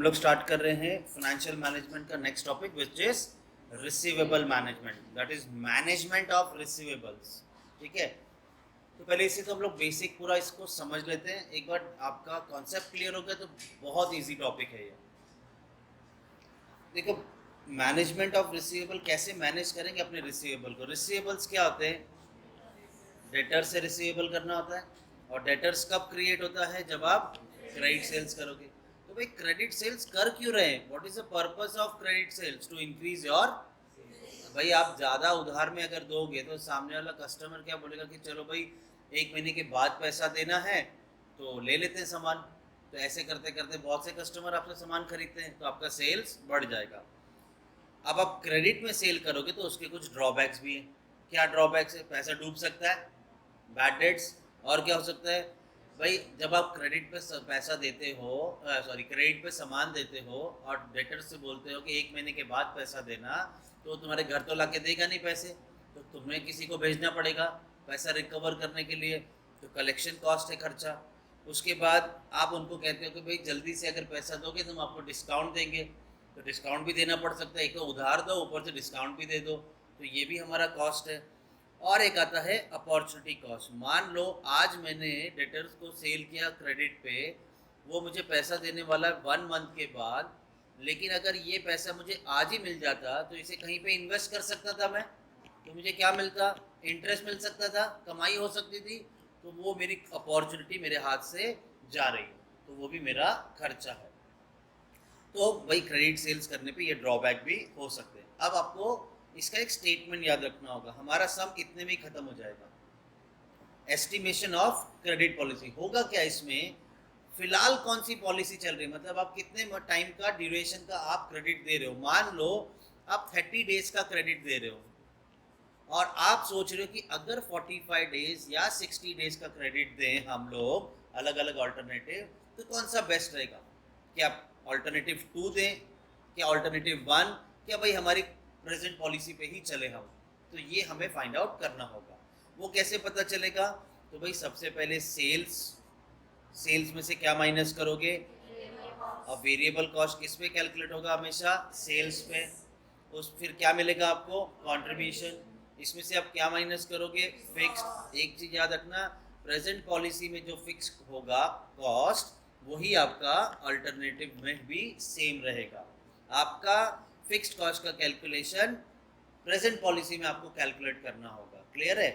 हम लोग स्टार्ट कर रहे हैं फाइनेंशियल मैनेजमेंट का next topic which is receivable management, that is management of receivables. ठीक है, तो पहले इसे तो हम लोग बेसिक पूरा इसको समझ लेते हैं। एक बार आपका कॉन्सेप्ट क्लियर हो गया तो बहुत इजी टॉपिक है ये। देखो, मैनेजमेंट ऑफ रिसीवेबल, कैसे मैनेज करेंगे अपने रिसीवेबल को। रिसीवेबल्स क्या होते हैं? डेटर से रिसीवेबल करना होता है, और डेटर्स कब क्रिएट होता है? जब आप क्रेडिट सेल्स करोगे। तो भाई क्रेडिट सेल्स कर क्यों रहे हैं? What is the purpose of credit sales? To increase your. भाई आप ज़्यादा उधार में अगर दोगे तो सामने वाला कस्टमर क्या बोलेगा कि चलो भाई 1 महीने के बाद पैसा देना है तो ले लेते हैं सामान। तो ऐसे करते करते बहुत से कस्टमर आपसे सामान खरीदते हैं, तो आपका सेल्स बढ़ जाएगा। अब आप क्रेडिट में सेल करोगे तो उसके कुछ ड्रॉबैक्स भी हैं। क्या ड्रॉबैक्स है? पैसा डूब सकता है, बैड डेट्स, और क्या हो सकता है भाई जब आप क्रेडिट पे पैसा देते हो, क्रेडिट पे सामान देते हो और डेटर से बोलते हो कि 1 महीने के बाद पैसा देना, तो तुम्हारे घर तो लाके देगा नहीं पैसे, तो तुम्हें किसी को भेजना पड़ेगा पैसा रिकवर करने के लिए, तो कलेक्शन कॉस्ट है, खर्चा। उसके बाद आप उनको कहते हो कि भाई जल्दी से अगर पैसा दोगे तो हम आपको डिस्काउंट देंगे, तो डिस्काउंट भी देना पड़ सकता है। एक तो उधार दो, ऊपर से डिस्काउंट भी दे दो, तो ये भी हमारा कॉस्ट है। और एक आता है अपॉर्चुनिटी कॉस्ट। मान लो आज मैंने डेटर्स को सेल किया क्रेडिट पे, वो मुझे पैसा देने वाला 1 मंथ के बाद, लेकिन अगर ये पैसा मुझे आज ही मिल जाता तो इसे कहीं पे इन्वेस्ट कर सकता था मैं, तो मुझे क्या मिलता? इंटरेस्ट मिल सकता था, कमाई हो सकती थी। तो वो मेरी अपॉर्चुनिटी मेरे हाथ से जा रही है, तो वो भी मेरा खर्चा है। तो भाई क्रेडिट सेल्स करने पे ये ड्रॉबैक भी हो सकते हैं। अब आपको इसका एक स्टेटमेंट याद रखना होगा, हमारा सम इतने में ही खत्म हो जाएगा। एस्टिमेशन ऑफ क्रेडिट पॉलिसी होगा क्या इसमें? फिलहाल कौन सी पॉलिसी चल रही है, मतलब आप कितने टाइम का ड्यूरेशन का आप क्रेडिट दे रहे हो। मान लो आप 30 डेज का क्रेडिट दे रहे हो और आप सोच रहे हो कि अगर 45 डेज या 60 डेज का क्रेडिट दें हम लोग, अलग अलग ऑल्टरनेटिव, तो कौन सा बेस्ट रहेगा? क्या ऑल्टरनेटिव 2 दें, क्या ऑल्टरनेटिव 1, क्या भाई हमारी प्रेजेंट पॉलिसी पे ही चले हम? तो ये हमें फाइंड आउट करना होगा। वो कैसे पता चलेगा? तो भाई सबसे पहले सेल्स में से क्या माइनस करोगे? और वेरिएबल कॉस्ट किस पे कैलकुलेट होगा? हमेशा सेल्स पे। उस फिर क्या मिलेगा आपको? कंट्रीब्यूशन। इसमें से आप क्या माइनस करोगे? फिक्स्ड। एक चीज याद रखना, प्रेजेंट पॉलिसी में जो फिक्स होगा कॉस्ट, वही आपका अल्टरनेटिव में भी सेम रहेगा। आपका फिक्स्ड कॉस्ट का कैलकुलेशन प्रेजेंट पॉलिसी में आपको कैलकुलेट करना होगा। क्लियर है?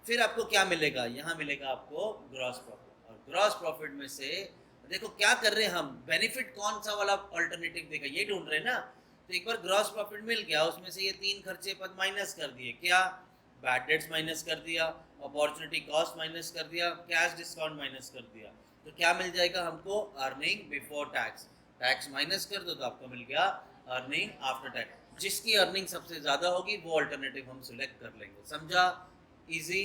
फिर आपको क्या मिलेगा? यहाँ मिलेगा आपको ग्रॉस प्रॉफिट। और ग्रॉस प्रॉफिट में से देखो क्या कर रहे हैं हम, बेनिफिट कौन सा वाला अल्टरनेटिव देगा ये ढूंढ रहे हैं ना। तो एक बार ग्रॉस प्रॉफिट मिल गया, उसमें से ये 3 खर्चे पद माइनस कर दिए। क्या? बैड डेट्स माइनस कर दिया, अपॉर्चुनिटी कॉस्ट माइनस कर दिया, कैश डिस्काउंट माइनस कर दिया। तो क्या मिल जाएगा हमको? Earning before tax. Tax minus कर दो तो आपको मिल गया अर्निंग आफ्टर टैक्स। जिसकी अर्निंग सबसे ज़्यादा होगी वो अल्टरनेटिव हम सिलेक्ट कर लेंगे। समझा? इजी।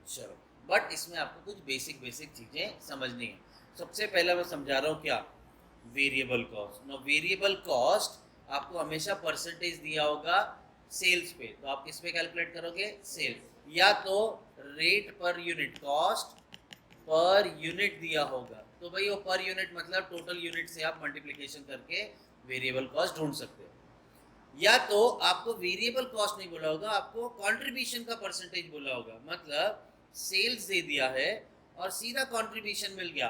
चलो, बट इसमें आपको कुछ बेसिक चीज़ें समझनी है। सबसे पहला मैं समझा रहा हूँ क्या? Variable cost. No, variable cost आपको हमेशा परसेंटेज दिया होगा सेल्स पे, तो आप किस पे कैलकुलेट करोगे? सेल्स। या तो rate per unit, cost per unit दिया होगा, तो भाई वो पर यूनिट मतलब टोटल यूनिट से आप मल्टीप्लिकेशन करके वेरिएबल कॉस्ट ढूंढ सकते हो। या तो आपको वेरिएबल कॉस्ट नहीं बोला होगा, आपको कंट्रीब्यूशन का परसेंटेज बोला होगा। मतलब सेल्स दे दिया है और सीधा कंट्रीब्यूशन मिल गया,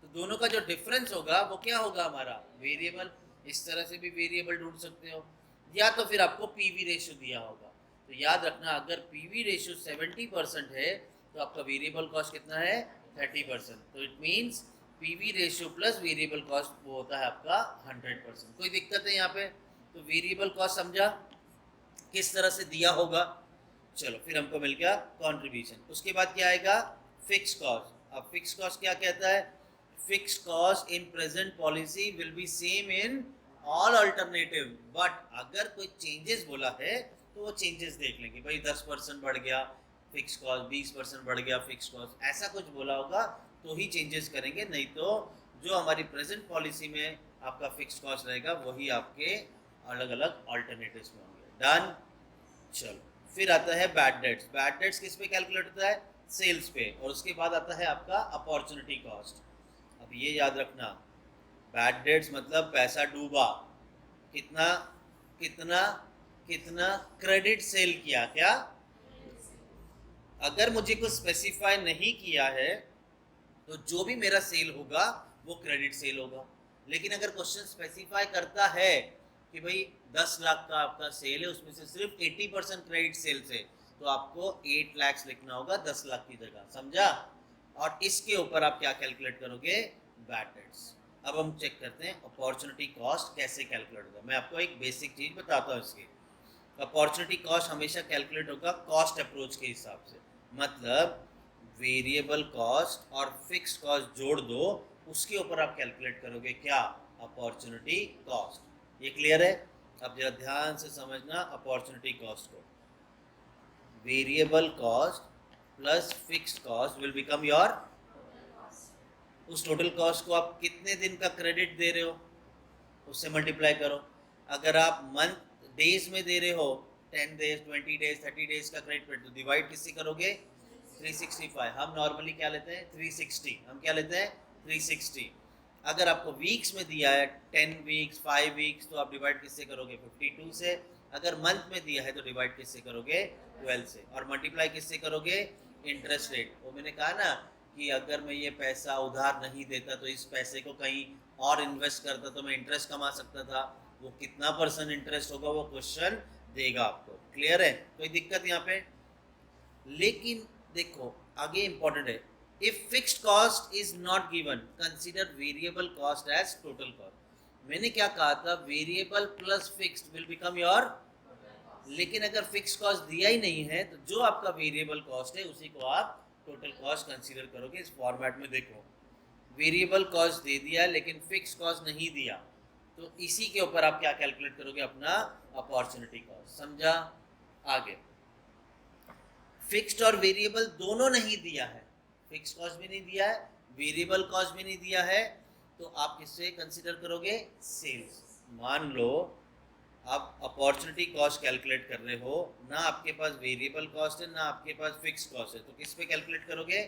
तो दोनों का जो डिफरेंस होगा वो क्या होगा? हमारा वेरिएबल। इस तरह से भी वेरिएबल ढूंढ सकते हो। या तो फिर आपको पीवी रेशियो दिया होगा, तो याद रखना अगर पीवी रेशियो 70% है तो आपका वेरिएबल कॉस्ट कितना है? 30%। तो it means PV ratio plus variable cost वो होता है आपका 100%। कोई दिक्कत है यहाँ पे? तो वेरिएबल कॉस्ट समझा किस तरह से दिया होगा। चलो, फिर हमको मिल गया कंट्रीब्यूशन। उसके बाद क्या आएगा? Fix cost. अब फिक्स कॉस्ट क्या कहता है? Fix cost in present policy will be same in all alternative, but अगर कोई चेंजेस बोला है तो वो चेंजेस देख लेंगे। भाई 10% बढ़ गया फिक्स कॉस्ट, 20% बढ़ गया फिक्स कॉस्ट, ऐसा कुछ बोला होगा तो ही चेंजेस करेंगे, नहीं तो जो हमारी प्रेजेंट पॉलिसी में आपका फिक्स कॉस्ट रहेगा वही आपके अलग अलग अल्टरनेटिव्स में होंगे। डन। चलो, फिर आता है बैड डेट्स। बैड डेट्स किस पे कैलकुलेट होता है? सेल्स पे। और उसके बाद आता है आपका अपॉर्चुनिटी कॉस्ट। अब ये याद रखना, बैड डेट्स मतलब पैसा डूबा, कितना कितना कितना क्रेडिट सेल किया, क्या? अगर मुझे कुछ स्पेसिफाई नहीं किया है तो जो भी मेरा सेल होगा वो क्रेडिट सेल होगा। लेकिन अगर क्वेश्चन स्पेसिफाई करता है कि भाई 10 लाख का आपका सेल है, उसमें से सिर्फ 80% क्रेडिट सेल्स है, तो आपको 8 लाख लिखना होगा 10 लाख की जगह, समझा? और इसके ऊपर आप क्या कैलकुलेट करोगे? Bad debts. अब हम चेक करते हैं अपॉर्चुनिटी कॉस्ट कैसे कैलकुलेट होगा। मैं आपको एक बेसिक चीज बताता हूँ इसकी। अपॉर्चुनिटी कॉस्ट हमेशा कैलकुलेट होगा कॉस्ट अप्रोच के हिसाब से, मतलब वेरिएबल कॉस्ट और फिक्स्ड कॉस्ट जोड़ दो, उसके ऊपर आप कैलकुलेट करोगे क्या? Opportunity cost. ये क्लियर है? अब जरा ध्यान से समझना अपॉर्चुनिटी कॉस्ट को। Variable cost plus fixed cost will become your, उस टोटल कॉस्ट को आप कितने दिन का क्रेडिट दे रहे हो उससे मल्टीप्लाई करो। अगर आप मंथ डेज में दे रहे हो 10 डेज 20 डेज 30 डेज का क्रेडिट, तो डिवाइड किससे करोगे? 365। हम नॉर्मली क्या लेते हैं? 360। हम क्या लेते हैं? 360। अगर आपको वीक्स में दिया है 10 वीक्स 5 वीक्स, तो आप डिवाइड किससे करोगे? 52 से। अगर मंथ में दिया है तो डिवाइड किससे करोगे? 12 से। और मल्टीप्लाई किससे करोगे? Interest rate. वो मैंने कहा ना कि अगर मैं ये पैसा उधार नहीं देता तो इस पैसे को कहीं और इन्वेस्ट करता तो मैं इंटरेस्ट कमा सकता था। वो कितना परसेंट इंटरेस्ट होगा वो क्वेश्चन देगा आपको। क्लियर है? कोई दिक्कत यहाँ पे? लेकिन देखो आगे इंपॉर्टेंट है, if fixed cost is not given consider variable cost as total cost. मैंने क्या कहा था? Variable plus fixed will become your. लेकिन अगर फिक्स्ड कॉस्ट दिया ही नहीं है तो जो आपका वेरिएबल कॉस्ट है उसी को आप टोटल कॉस्ट कंसीडर करोगे। इस फॉर्मेट में देखो, वेरिएबल कॉस्ट दे दिया लेकिन फिक्स्ड कॉस्ट नहीं दिया, तो इसी के ऊपर आप क्या कैलकुलेट करोगे? अपना अपॉर्चुनिटी कॉस्ट। समझा? आगे फिक्स्ड और वेरिएबल दोनों नहीं दिया है, फिक्स्ड कॉस्ट भी नहीं दिया है, वेरिएबल कॉस्ट भी नहीं दिया है, तो आप किससे कंसीडर करोगे? सेल्स। मान लो आप अपॉर्चुनिटी कॉस्ट कैलकुलेट कर रहे हो, ना आपके पास वेरिएबल कॉस्ट है ना आपके पास फिक्स्ड कॉस्ट है, तो किस पे कैलकुलेट करोगे?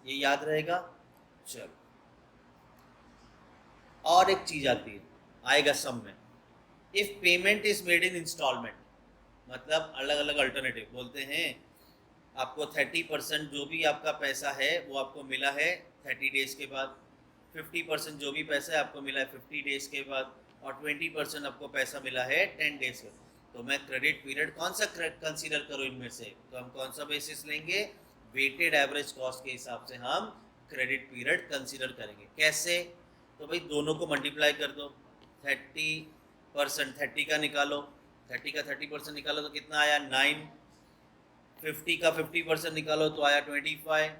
ये याद रहेगा। चलो और एक चीज आती है, आएगा सब में, if payment is made in instalment, मतलब अलग अलग अल्टरनेटिव बोलते हैं। आपको 30% जो भी आपका पैसा है वो आपको मिला है 30 डेज के बाद, 50% जो भी पैसा है आपको मिला है 50 डेज के बाद, और 20% आपको पैसा मिला है 10 डेज के। तो मैं क्रेडिट पीरियड कौन सा कंसीडर करूँ इनमें से? तो हम कौन सा बेसिस लेंगे? वेटेड एवरेज कॉस्ट के हिसाब से हम क्रेडिट पीरियड कंसीडर करेंगे। कैसे? तो भाई दोनों को मल्टीप्लाई कर दो, 30% 30 का निकालो, 30 का 30% निकालो तो कितना आया? 9। 50 का 50% निकालो तो आया 25,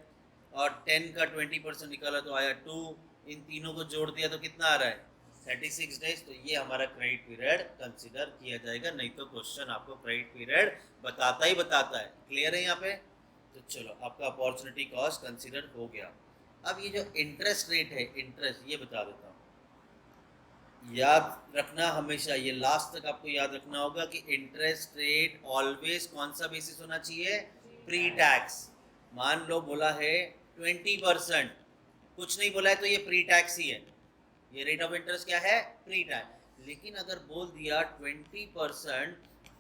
और 10 का 20% निकाला तो आया 2। इन तीनों को जोड़ दिया तो कितना आ रहा है? 36 डेज। तो ये हमारा क्रेडिट पीरियड कंसीडर किया जाएगा, नहीं तो क्वेश्चन आपको क्रेडिट पीरियड बताता ही बताता है। क्लियर है यहाँ पे? तो चलो आपका अपॉर्चुनिटी कॉस्ट कंसीडर हो गया। अब ये जो इंटरेस्ट रेट है, इंटरेस्ट, ये बता देता हूँ। याद रखना हमेशा, ये लास्ट तक आपको याद रखना होगा कि इंटरेस्ट रेट ऑलवेज कौन सा बेसिस होना चाहिए? Pre tax. मान लो बोला है 20%, कुछ नहीं बोला है तो ये प्री टैक्स ही है, ये रेट ऑफ इंटरेस्ट क्या है? Pre tax. लेकिन अगर बोल दिया 20%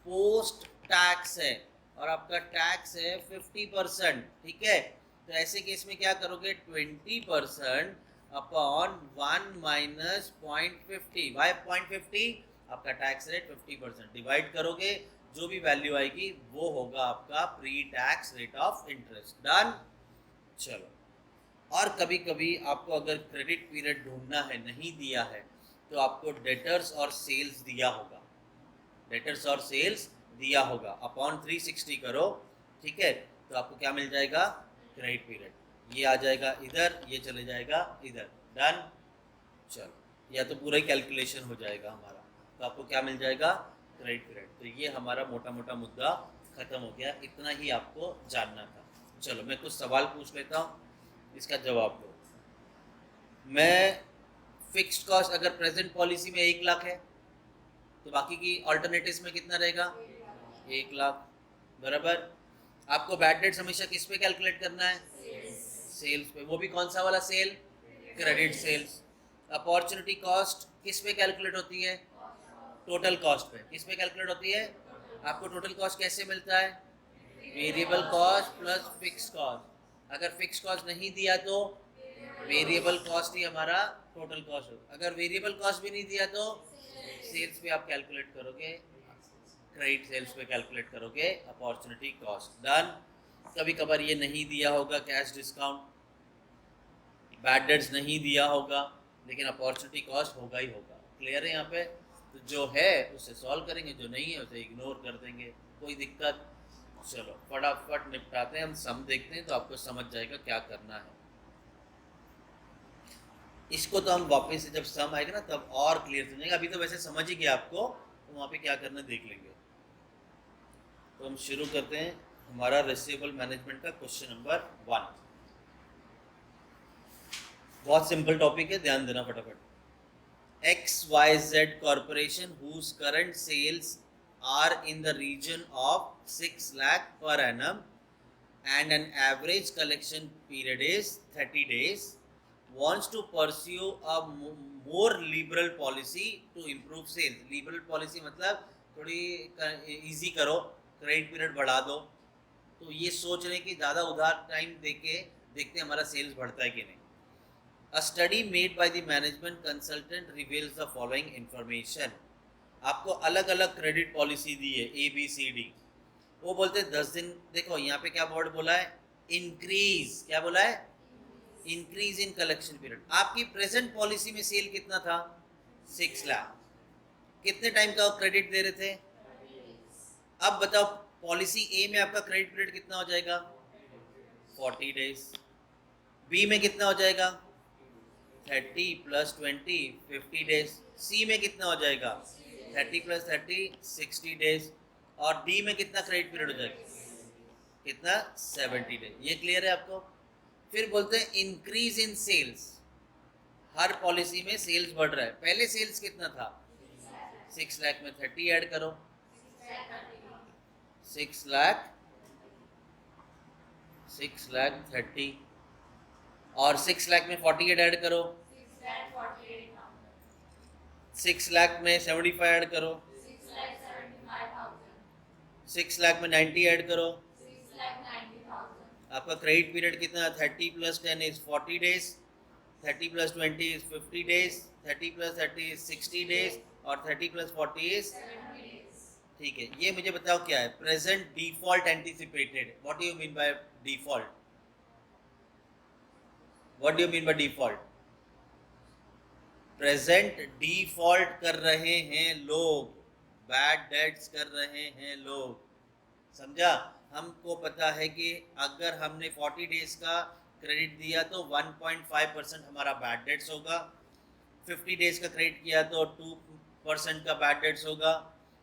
पोस्ट टैक्स है और आपका टैक्स है 50%, ठीक है, तो ऐसे केस में क्या करोगे? 20% अपॉन 1 माइनस 0.50, वाई 0.50? आपका टैक्स रेट 50%, डिवाइड करोगे, जो भी वैल्यू आएगी वो होगा आपका pre tax rate of interest. Done? चलो, और कभी कभी आपको अगर क्रेडिट पीरियड ढूंढना है, नहीं दिया है, तो आपको डेटर्स और सेल्स दिया होगा, डेटर्स और सेल्स दिया होगा, अपॉन 360 करो, ठीक है, तो आपको क्या मिल जाएगा? Credit period. ये आ जाएगा इधर, ये चले जाएगा इधर। डन? चलो, या तो पूरा ही कैलकुलेशन हो जाएगा हमारा, तो आपको क्या मिल जाएगा? Credit period. तो ये हमारा मोटा मोटा मुद्दा खत्म हो गया, इतना ही आपको जानना था। चलो मैं कुछ सवाल पूछ लेता हूँ, इसका जवाब दो। मैं फिक्स्ड कॉस्ट अगर प्रेजेंट पॉलिसी में 1 लाख है तो बाकी की ऑल्टरनेटिव्स में कितना रहेगा? 1 लाख। बराबर। आपको बैड डेट्स हमेशा किस पे कैलकुलेट करना है? सेल्स पे। वो भी कौन सा वाला sale? Credit sales. Opportunity cost किस पे कैलकुलेट होती है? टोटल कॉस्ट पे। किस पे कैलकुलेट होती है? आपको टोटल कॉस्ट कैसे मिलता है? Variable cost plus fix cost. अगर फिक्स कॉस्ट नहीं दिया तो वेरिएबल कॉस्ट ही हमारा टोटल कॉस्ट हो। अगर वेरिएबल कॉस्ट भी नहीं दिया तो सेल्स पे आप कैलकुलेट करोगे, क्रेडिट सेल्स पे कैलकुलेट करोगे अपॉर्चुनिटी कॉस्ट। डन। कभी कभार ये नहीं दिया होगा कैश डिस्काउंट, बैड डेट्स नहीं दिया होगा, लेकिन अपॉर्चुनिटी कॉस्ट होगा ही होगा। क्लियर है यहाँ पे? तो जो है उसे सॉल्व करेंगे, जो नहीं है उसे इग्नोर कर देंगे, कोई दिक्कत। चलो फटाफट निपटाते हैं, हम सम देखते हैं तो आपको समझ जाएगा क्या करना है। इसको तो हम वापस से जब सम आएगा ना तब और क्लियर समझेंगे, अभी तो वैसे समझ ही गया आपको, तो वहाँ पे क्या करना देख लेंगे। तो हम शुरू करते हैं हमारा रिसीवेबल मैनेजमेंट का क्वेश्चन नंबर 1। बहुत सिंपल टॉपिक है, ध्यान देना फटाफट। XYZ corporation whose current sales are in the region of 6 lakh per annum and an average collection period is 30 days wants to pursue a more liberal policy to improve sales। liberal policy मतलब थोड़ी easy करो, credit period बढ़ा दो। तो ये सोच रहे हैं कि ज़्यादा उधार टाइम देके देखते हैं हमारा सेल्स बढ़ता है कि नहीं। A study made by the management consultant reveals the following information। आपको अलग अलग क्रेडिट पॉलिसी दी है ABCD। वो बोलते हैं 10 दिन। देखो यहाँ पे क्या वर्ड बोला है? इंक्रीज। क्या बोला है? Increase in collection period. आपकी प्रेजेंट पॉलिसी में सेल कितना था? 6 लाख। कितने टाइम का क्रेडिट दे रहे थे? अब बताओ पॉलिसी ए में आपका क्रेडिट पीरियड कितना हो जाएगा? 40 डेज। बी में कितना हो जाएगा? 30 + 20 50 डेज। सी में कितना हो जाएगा? 30 + 30 60 डेज। और डी में कितना क्रेडिट पीरियड हो जाएगा? कितना? 70 डेज। ये क्लियर है आपको? फिर बोलते हैं इंक्रीज इन सेल्स। हर पॉलिसी में सेल्स बढ़ रहा है। पहले सेल्स कितना था? 6 लाख में 30 ऐड करो, 6 लाख 30 और 6 लाख में 48 ऐड करो, 6 लाख में 75 ऐड करो, 6 लाख में 90 ऐड करो। आपका क्रेडिट पीरियड कितना? 30 + 10 is 40 days, 30 + 20 is 50 days, 30 + 30 is 60 days और 30 + 40 इज। ठीक है, ये मुझे बताओ क्या है? Present default anticipated. What do you mean by default? What do you mean by default? Present default कर रहे हैं लोग, बैड डेट्स कर रहे हैं लोग। समझा? हमको पता है कि अगर हमने 40 डेज का क्रेडिट दिया तो 1.5% हमारा बैड डेट्स होगा, 50 डेज का क्रेडिट किया तो 2% का बैड डेट्स होगा,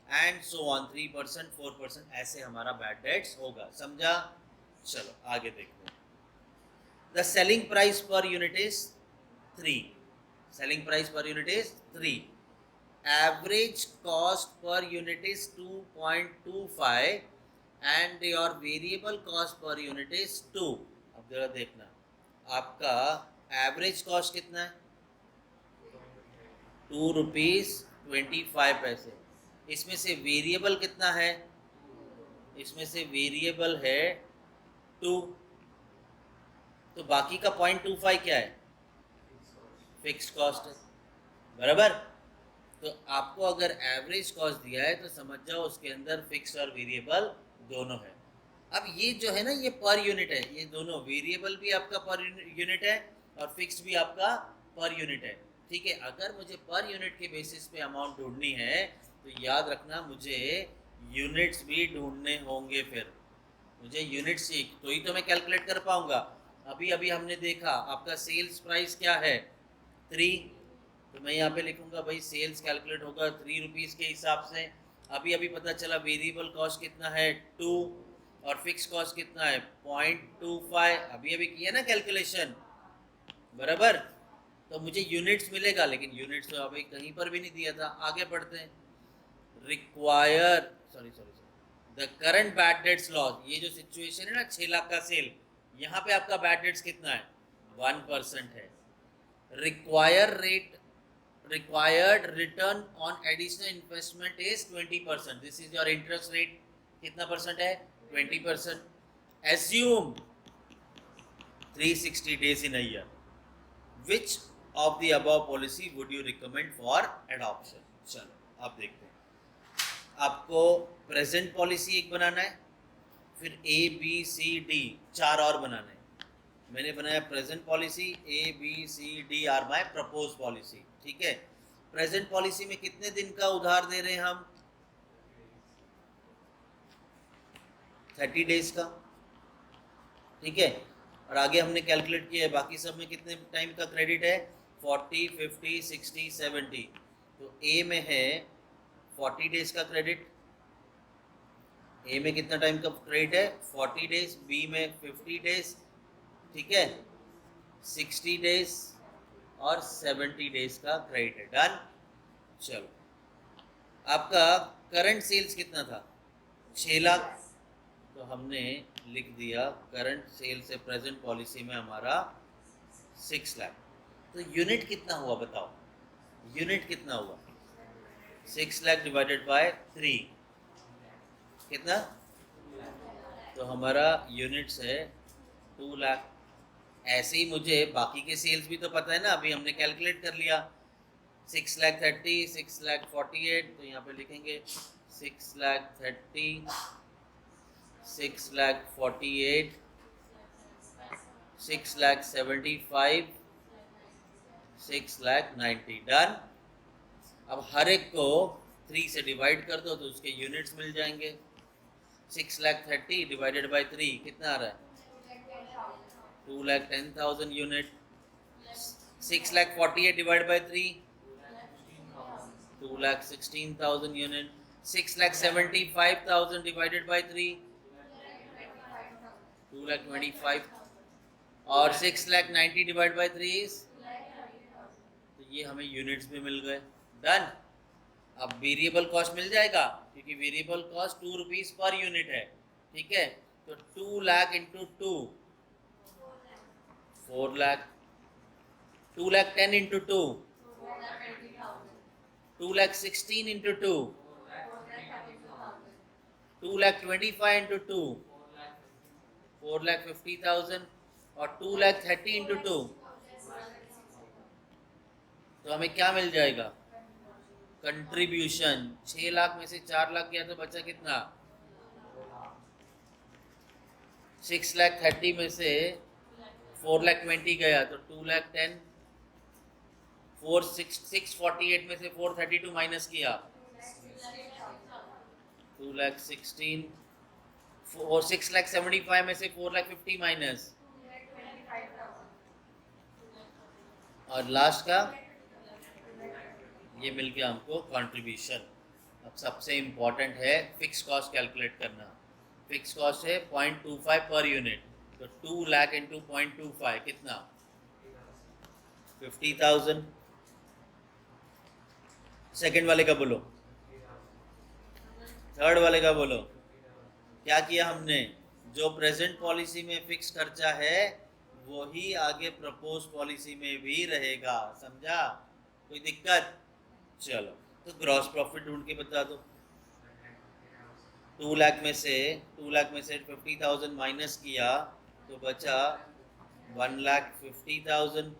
एंड सो ऑन 3%, 4% ऐसे हमारा बैड डेट्स होगा। समझा? चलो आगे देखते हैं। The selling price per unit is 3। Selling price per unit is 3। Average cost per unit is 2.25 and your variable cost per unit is 2। अब जरा देखना, आपका एवरेज कॉस्ट कितना है? 2 रुपीज़ 25 पैसे। इसमें से वेरिएबल कितना है? इसमें से वेरिएबल है 2। तो बाकी का 0.25 क्या है? फिक्स्ड कॉस्ट है। बराबर? तो आपको अगर एवरेज कॉस्ट दिया है तो समझ जाओ उसके अंदर फिक्स और वेरिएबल दोनों है। अब ये जो है ना, ये पर यूनिट है, ये दोनों वेरिएबल भी आपका पर यूनिट है और फिक्स भी आपका पर यूनिट है। ठीक है, अगर मुझे पर यूनिट के बेसिस पे अमाउंट ढूंढनी है तो याद रखना मुझे यूनिट्स भी ढूंढने होंगे। फिर मुझे यूनिट्स तो ही तो मैं कैलकुलेट कर पाऊंगा। अभी अभी हमने देखा आपका सेल्स प्राइस क्या है? 3। तो मैं यहाँ पे लिखूंगा भाई सेल्स कैलकुलेट होगा 3 रुपीज़ के हिसाब से। अभी अभी पता चला वेरिएबल कॉस्ट कितना है? 2 और फिक्स कॉस्ट कितना है? 0.25। अभी अभी किया ना कैलकुलेशन, बराबर? तो मुझे यूनिट्स मिलेगा, लेकिन यूनिट्स तो अभी कहीं पर भी नहीं दिया था। आगे बढ़ते हैं। Require the current bad debts loss. ये जो सिचुएशन है ना 6 लाख का सेल, यहाँ पे आपका बैड डेट्स कितना है? 1% है। Required return on additional investment is 20%. This is your interest rate. कितना परसेंट है? 20%. Assume 360 days in a year. Which of the above policy would you recommend for adoption? चलो आप देखते हैं. आपको प्रेजेंट पॉलिसी एक बनाना है, फिर A B C D 4 और बनाना है. मैंने बनाया present policy. A B C D are my propose policy. ठीक है. प्रेजेंट पॉलिसी में कितने दिन का उधार दे रहे हैं हम? 30 days का. ठीक है. और आगे हमने कैलकुलेट किया है बाकी सब में कितने टाइम का क्रेडिट है? 40, 50, 60, 70. तो ए में है 40 डेज का क्रेडिट. ए में कितना टाइम का क्रेडिट है? 40 डेज. बी में 50 डेज. ठीक है. 60 डेज और 70 डेज का क्रेडिट है. डन. चलो आपका करंट सेल्स कितना था? 6 लाख. तो हमने लिख दिया करंट सेल से प्रेजेंट पॉलिसी में हमारा 6 लाख. तो यूनिट कितना हुआ बताओ? यूनिट कितना हुआ? 6 लाख डिवाइडेड बाय 3 कितना? तो हमारा यूनिट्स है 2 लाख. ऐसे ही मुझे बाकी के सेल्स भी तो पता है ना, अभी हमने कैलकुलेट कर लिया. 6 लाख 30, 6 लाख 48. तो यहाँ पे लिखेंगे 6 lakh 30, 6 lakh 48, 6 lakh 75, 6 lakh 90. Done. अब हर एक को 3 से डिवाइड कर दो तो उसके यूनिट्स मिल जाएंगे. 6 lakh 30 डिवाइडेड बाय 3 कितना आ रहा है? 2 lakh 10,000 unit. 6 lakh 48 divide by 3 2 lakh 16,000 unit. 6 lakh 75,000 divided by 3 2 lakh 25. और 6 lakh 90 डिवाइड बाय 3 इज, तो ये हमें यूनिट्स भी मिल गए. डन. अब वेरिएबल कॉस्ट मिल जाएगा क्योंकि variable cost 2 rupees per unit है. ठीक है. तो 2 lakh into 2 4 lakh. 2 lakh 10 into 2 2 lakh 16 into 2 2 lakh 25 into 2 4 lakh 50,000. और 2 लाख 30 इंटू 2 तो हमें क्या मिल जाएगा? कंट्रीब्यूशन. 6 लाख में से 4 लाख गया तो बचा कितना? 6 लाख 30 में से 4 लाख 20 गया तो 2 लाख 10. 648 में से 432 माइनस किया 2 लाख 16. और 6 लाख 75 में से 4 लाख 50 माइनस, और लास्ट का ये मिल गया हमको कंट्रीब्यूशन. अब सबसे इम्पोर्टेंट है फिक्स कॉस्ट कैलकुलेट करना. फिक्स कॉस्ट है 0.25 पर यूनिट. तो 2 लाख इंटू 0.25 कितना? 50,000. सेकंड वाले का बोलो. थर्ड वाले का बोलो. क्या किया हमने? जो प्रेजेंट पॉलिसी में फिक्स खर्चा है वही आगे प्रपोज पॉलिसी में भी रहेगा. समझा? कोई दिक्कत? चलो तो ग्रॉस प्रॉफिट ढूंढ के बता दो. 2 लाख में से 50,000 माइनस किया तो बचा 1,50,000,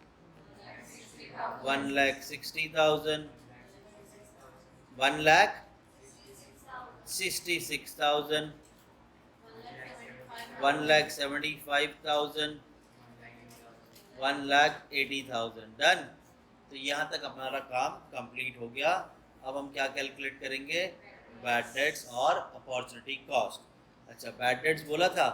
1,60,000, 1,66,000, 1,75,000, 1,80,000. डन. तो यहाँ तक हमारा काम कंप्लीट हो गया. अब हम क्या कैलकुलेट करेंगे? बैड डेट्स और अपॉर्चुनिटी कॉस्ट. अच्छा बैड डेट्स बोला था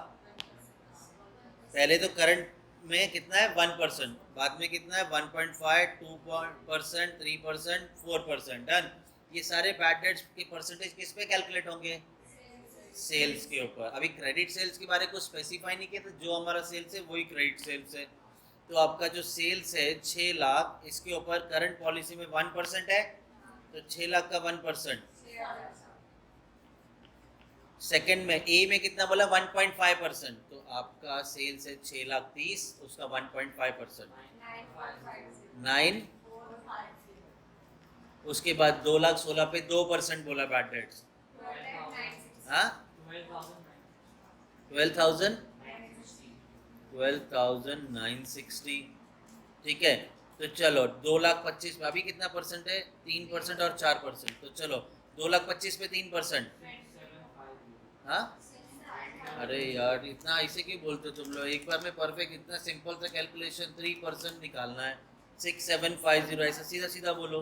पहले. तो करंट में कितना है? 1%. बाद में कितना है? 1.5, 2%, 3%, 4%. डन. ये सारे बैड डेट्स के परसेंटेज किस पे कैलकुलेट होंगे? सेल्स के ऊपर. अभी क्रेडिट सेल्स के बारे को स्पेसिफाई नहीं किया, तो जो हमारा सेल्स है वही क्रेडिट सेल्स है. तो आपका जो सेल्स है 6 लाख, इसके ऊपर करंट पॉलिसी में 1% है तो 6 लाख का 1%. सेकंड में ए में कितना बोला? 1.5%. तो आपका सेल्स है 6 लाख 30, उसका 1.5% 9, उसके बाद 2,16,000 पे 2% बोला बैड डेट्स, हाँ 12,960, ठीक है। तो चलो 2,25,000 पे अभी कितना परसेंट है, 3% और 4%, तो चलो 2,25,000 पे 3%, हाँ अरे यार इतना ऐसे क्यों बोलते हो तुम लोग, एक बार में परफेक्ट, इतना सिंपल सा कैलकुलेशन, 3% निकालना है, 6,750, ऐसा सीधा सीधा बोलो।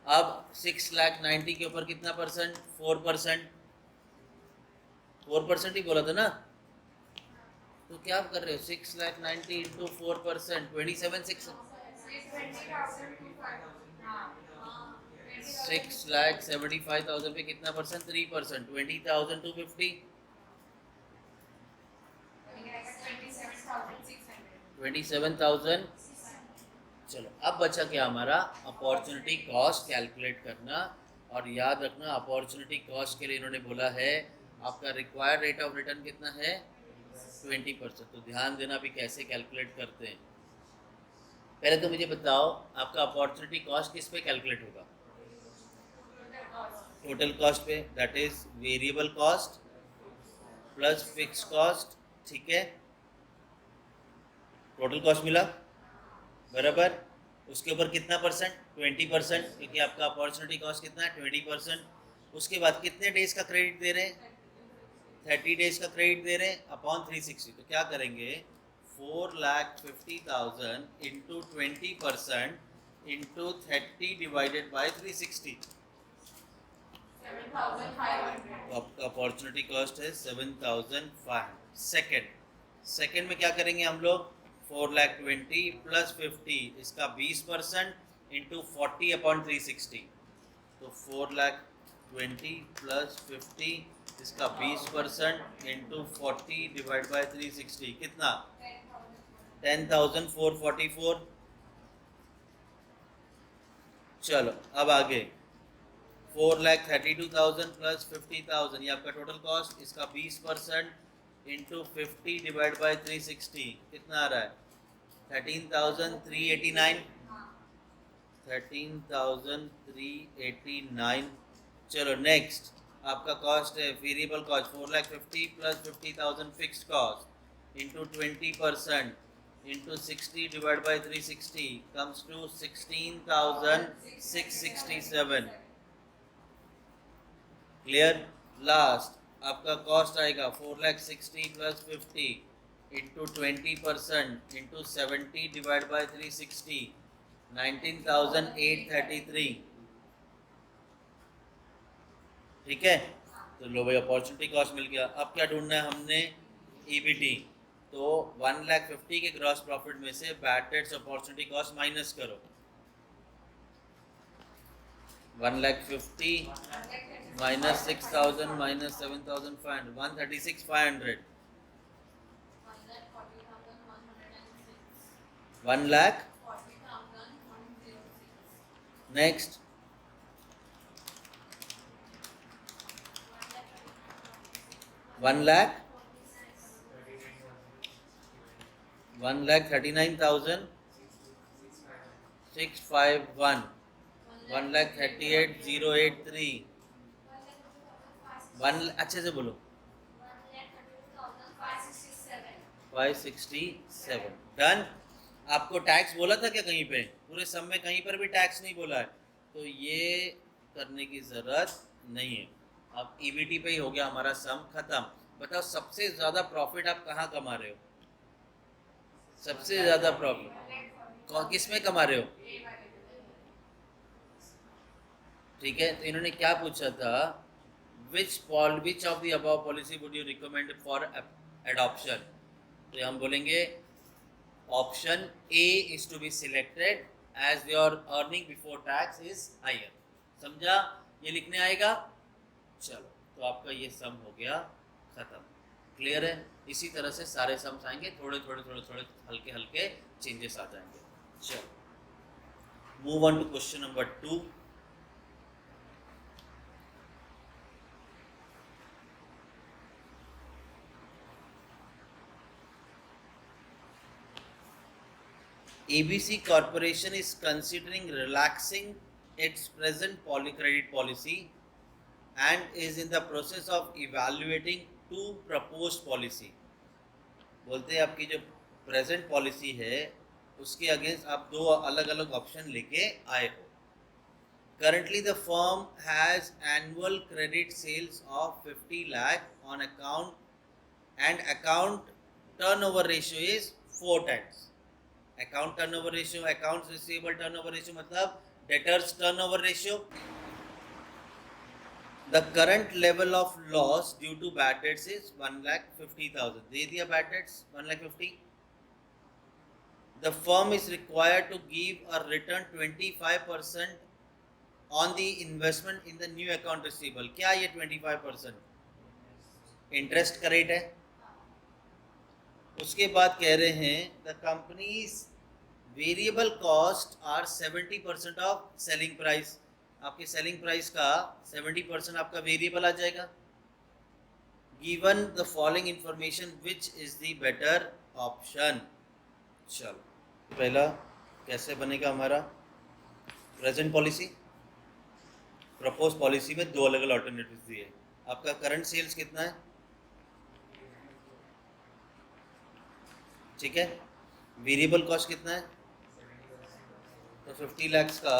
अब 6,90,000 के ऊपर कितना परसेंट, 4%, 4% ही बोला था ना, तो क्या कर रहे हो, 6,90,000 इंटू 4%, 6,75,000 पे कितना परसेंट, 3%, 20,250, 27,000। चलो अब बचा क्या हमारा, अपॉर्चुनिटी कॉस्ट कैलकुलेट करना, और याद रखना अपॉर्चुनिटी कॉस्ट के लिए इन्होंने बोला है आपका रिक्वायर्ड रेट ऑफ रिटर्न कितना है, 20%। तो ध्यान देना भी कैसे कैलकुलेट करते हैं। पहले तो मुझे बताओ आपका अपॉर्चुनिटी कॉस्ट किस पे कैलकुलेट होगा, टोटल कॉस्ट पे, that is variable cost plus fix cost, ठीक है। टोटल कॉस्ट मिला बराबर, उसके ऊपर कितना परसेंट, 20%, क्योंकि आपका अपॉर्चुनिटी कॉस्ट कितना है, 20%। उसके बाद कितने डेज का क्रेडिट दे रहे हैं, 30 डेज का क्रेडिट दे रहे हैं अपॉन 360, तो क्या करेंगे, 4,50,000 इंटू 20% इंटू 30 डिवाइडेड बाई 360, तो आपका अपॉर्चुनिटी कॉस्ट है 7,500। सेकेंड में क्या करेंगे हम लोग, 4,20,000 प्लस 50 इसका 20% इंटू 40 अपॉन 360, तो 4,20,000 प्लस 50 इसका 20% इंटू 40 डिवाइड बाई 360 कितना, 10,444। चलो अब आगे 4,32,000 प्लस 50,000, ये आपका टोटल कॉस्ट, इसका 20% इंटू 50 डिवाइड बाई 360 कितना आ रहा है, 13,389, 13,389। चलो नेक्स्ट आपका कॉस्ट है variable cost, 4,50,000 plus 50,000 fixed cost into 20% into 60 divide by 360 comes to 16,667। Clear. Last आपका कॉस्ट आएगा 4,60,000 plus 50 into 20% into 70 divide by 360, 19,833, ठीक है। तो लो भाई अपॉर्चुनिटी कॉस्ट मिल गया। अब क्या ढूंढना है हमने, ईबीटी। तो 1,50,000 के ग्रॉस प्रॉफिट में से bad debts opportunity cost minus करो, 1,50,000 minus 6,000 minus 7,500, 136,500, 1 lakh. Next 1 lakh, 1,39,651, 1,38,083, 1 अच्छे से बोलो, 567। डन। आपको टैक्स बोला था क्या कहीं पे, पूरे सम में कहीं पर भी टैक्स नहीं बोला है, तो ये करने की जरूरत नहीं है। अब ईबीटी पे ही हो गया हमारा सम खत्म। बताओ सबसे ज्यादा प्रॉफिट आप कहाँ कमा रहे हो, सबसे ज्यादा प्रॉफिट किस में कमा रहे हो, ठीक है। तो इन्होंने क्या पूछा था, which of the above policy would you recommend for adoption, तो हम बोलेंगे option A is to be selected as your earning before tax is higher। समझा, ये लिखने आएगा। चलो तो आपका ये सम हो गया खत्म। क्लियर है। इसी तरह से सारे सम्स आएंगे, थोड़े थोड़े थोड़े थोड़े हल्के हल्के चेंजेस आ जाएंगे। चलो move on to question number 2। ABC Corporation is considering relaxing its present credit policy and is in the process of evaluating two proposed policy. बोलते हैं आपकी जो प्रेजेंट पॉलिसी है उसके अगेंस्ट आप दो अलग अलग ऑप्शन लेके आए हो. Currently the firm has annual credit sales of 50 lakh on account and account turnover ratio is 4 times. Account turnover ratio, accounts receivable turnover ratio मतलब debtors turnover ratio. The current level of loss due to bad debts is 1,50,000. दे दिया bad debts 1,50,000. The firm is required to give a return 25% on the investment in the new account receivable. क्या ये 25% interest का rate है? उसके बाद कह रहे हैं the companies variable cost are 70% of selling price. आपके सेलिंग प्राइस का 70% आपका वेरिएबल आ जाएगा. Given the following information which is the better option. चलो पहला कैसे बनेगा हमारा प्रेजेंट पॉलिसी. प्रपोज पॉलिसी में दो अलग अलग ऑल्टरनेटिव्स दिए. आपका करंट सेल्स कितना है? ठीक है. वेरिएबल कॉस्ट कितना है? तो 50 लाख का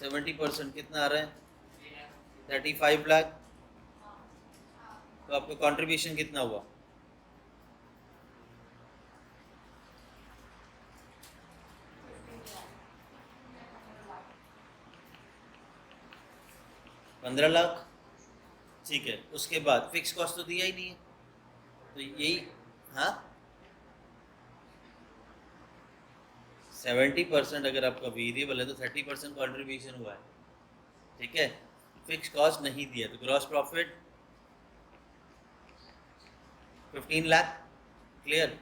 70% कितना आ रहा है? 35 लाख. तो आपका कंट्रीब्यूशन कितना हुआ? $15 लाख. ठीक है. उसके बाद फिक्स कॉस्ट तो दिया ही नहीं है, तो यही. हाँ 70% अगर आपका वेरिएबल है तो 30% कंट्रीब्यूशन हुआ है. ठीक है. फिक्स कॉस्ट नहीं दिया तो gross profit 15 lakh. Clear.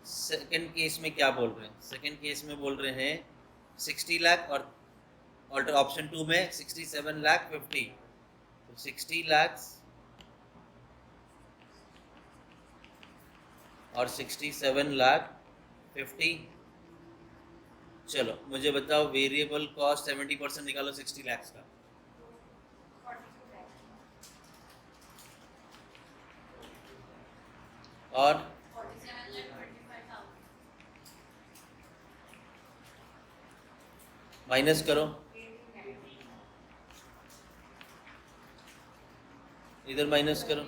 Second case में क्या बोल रहे हैं? सेकंड केस में बोल रहे हैं 60 लाख और ऑप्शन 2 में 67 लाख 50. तो 60 लाख और 67 लाख 50. चलो मुझे बताओ वेरिएबल कॉस्ट 70% निकालो 60 लाख का. और माइनस करो, इधर माइनस करो.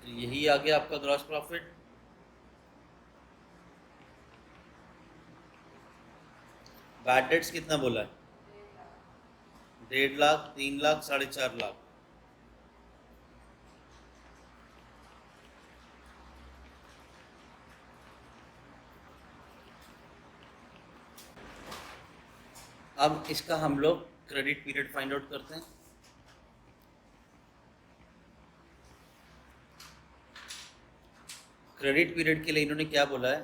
तो यही आ गया आपका ग्रॉस प्रॉफिट. बैड डेट्स कितना बोला है? 1.5 लाख, 3 लाख, 4.5 लाख. अब इसका हम लोग क्रेडिट पीरियड फाइंड आउट करते हैं. क्रेडिट पीरियड के लिए इन्होंने क्या बोला है?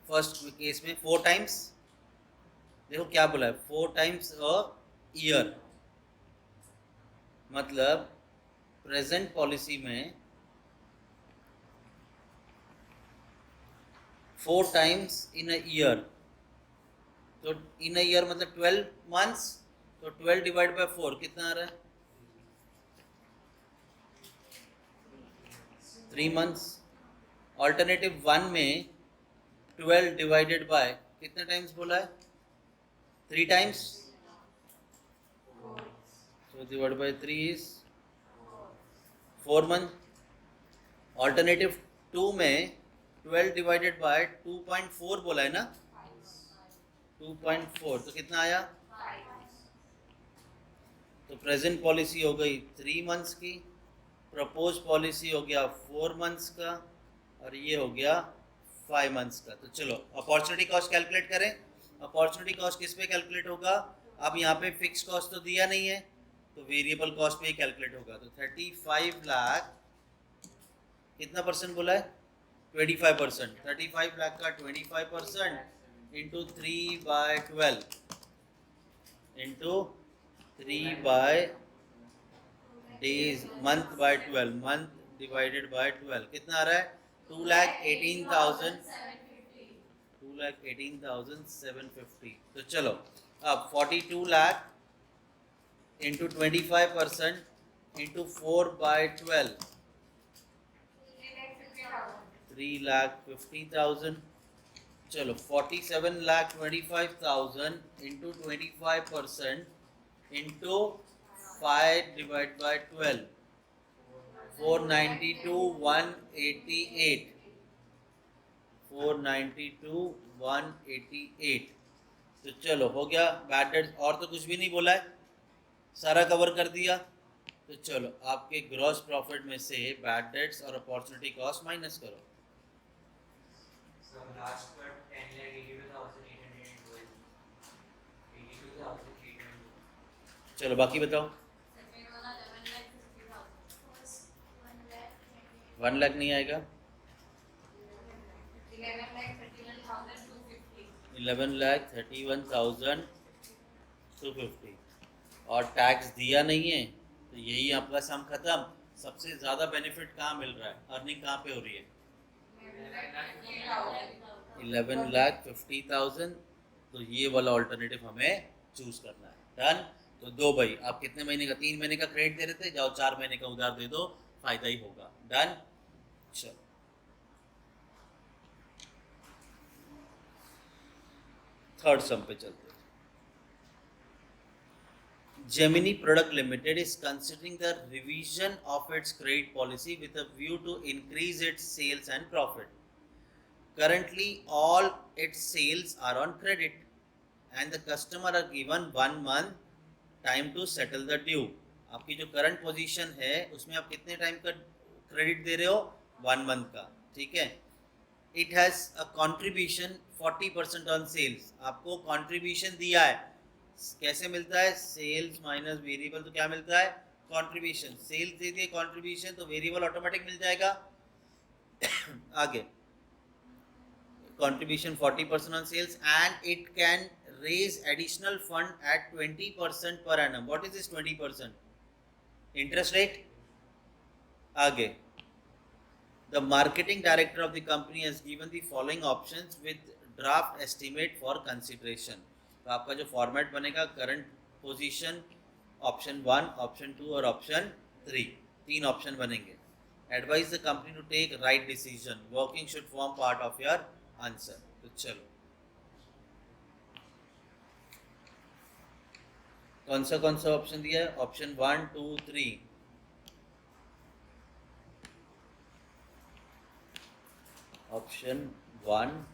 फर्स्ट केस में 4 टाइम्स. देखो क्या बोला है, 4 टाइम्स अ ईयर. मतलब प्रेजेंट पॉलिसी में 4 टाइम्स इन अ ईयर. तो इन अ ईयर मतलब 12 मंथ्स. तो 12 डिवाइड बाय 4 कितना आ रहा है? 3 मंथ्स. ऑल्टरनेटिव 1 में 12 डिवाइडेड बाय कितने टाइम्स बोला है? 3 times. So divided by 3 is 4 month. Alternative 2 में 12 divided by 2.4 बोला है ना? 2.4 तो कितना आया? तो प्रेजेंट पॉलिसी हो गई 3 मंथ्स की, प्रपोज पॉलिसी हो गया 4 मंथ्स का, और ये हो गया 5 मंथ्स का. तो चलो अपॉर्चुनिटी कॉस्ट कैलकुलेट करें. अपॉर्चुनिटी कॉस्ट किस पे कैलकुलेट होगा? अब यहाँ पे फिक्स कॉस्ट तो दिया नहीं है तो वेरिएबल कॉस्ट पे ही कैलकुलेट होगा. तो 35 लाख कितना परसेंट बोला है? 25%. 35 लाख का 25% into 3/12 into 3 by days, month by 12, month divided by 12 कितना आ रहा है? 2,18,000 2,18,750। तो चलो अब 42 लाख इंटू 25% इंटू 4/12 3,50,000। चलो 47,25,000 इंटू 25% इंटू 5 डिवाइड बाय 12 492,188 492,188। तो चलो हो गया बैड डेट्स, और तो कुछ भी नहीं बोला है, सारा कवर कर दिया। तो चलो आपके ग्रॉस प्रॉफिट में से बैड डेट्स और अपॉर्चुनिटी कॉस्ट माइनस करो। चलो बाकी बताओ। 1 लाख नहीं आएगा, 11,31,250 और टैक्स दिया नहीं है, तो यही आपका सम खत्म। सबसे ज़्यादा बेनिफिट कहाँ मिल रहा है, अर्निंग कहाँ पे हो रही है? 11,50,000। तो ये वाला ऑल्टरनेटिव हमें चूज करना है। डन। तो दो भाई, आप कितने महीने का? 3 महीने का क्रेडिट दे रहे थे, जाओ 4 महीने का उधार दे दो, फायदा ही होगा। डन। चलो थर्ड सम पे चलते हैं। Gemini Product Limited is considering the revision of its credit policy with a view to increase its sales and profit. Currently, all its sales are on credit, and the customer are given 1 month time to settle the due. आपकी जो current position है उसमें आप कितने time का credit दे रहे हो? 1 month का, ठीक है। It has a contribution 40% on sales. आपको कॉन्ट्रीब्यूशन दिया है, कैसे मिलता है? सेल्स माइनस वेरिएबल, तो क्या मिलता है? कॉन्ट्रीब्यूशन। सेल्स दे दिए, कॉन्ट्रीब्यूशन, तो वेरिएबल ऑटोमेटिक मिल जाएगा। आगे contribution 40% on sales, and it can raise additional fund at 20% per annum. What is this 20%? Interest rate. आगे the marketing director of the company has given the following options with draft estimate for consideration. तो आपका जो format बनेगा, current position, option 1, option 2 और option 3, 3 option बनेंगे। Advise the company to take right decision, working should form part of your answer. तो चलो कौन सा ऑप्शन दिया है? ऑप्शन 1, 2, 3। ऑप्शन 1,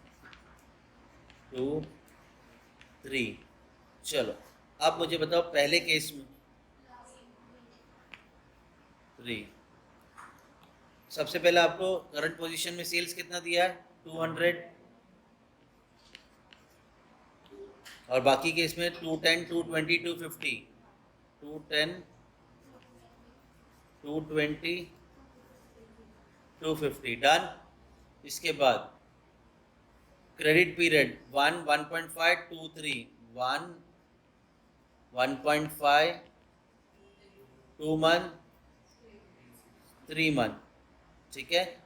2, 3। चलो अब मुझे बताओ पहले केस में 3। सबसे पहले आपको करंट पोजीशन में सेल्स कितना दिया है? 200, और बाकी केस में 210, 220, 250, 210, 220, 250। डन। इसके बाद क्रेडिट पीरियड 1, 1.5, 2, 3, 1, 1.5, 2 मंथ, 3 मंथ, ठीक है।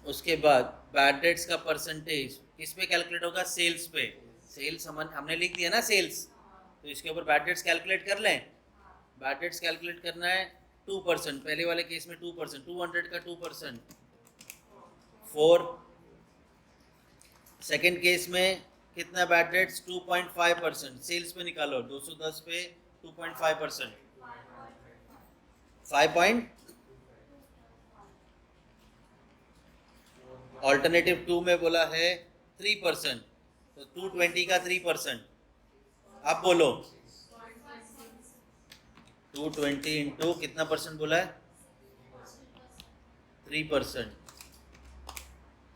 उसके बाद बैड डेट्स का परसेंटेज किस पे कैलकुलेट होगा? सेल्स पे। सेल्स हमने लिख दिया ना सेल्स, तो इसके ऊपर बैड डेट्स कैलकुलेट कर लें। बैड डेट्स कैलकुलेट करना है 2%, पहले वाले केस में 2%, 200 का 2%, 4। सेकेंड केस में कितना बैड डेट्स? 2.5%, सेल्स पे निकालो, 210 पे 2.5%, 5 ऑल्टरनेटिव 2 में बोला है 3%, तो 220 का 3%। आप बोलो 220 इंटू कितना परसेंट बोला है? 3%,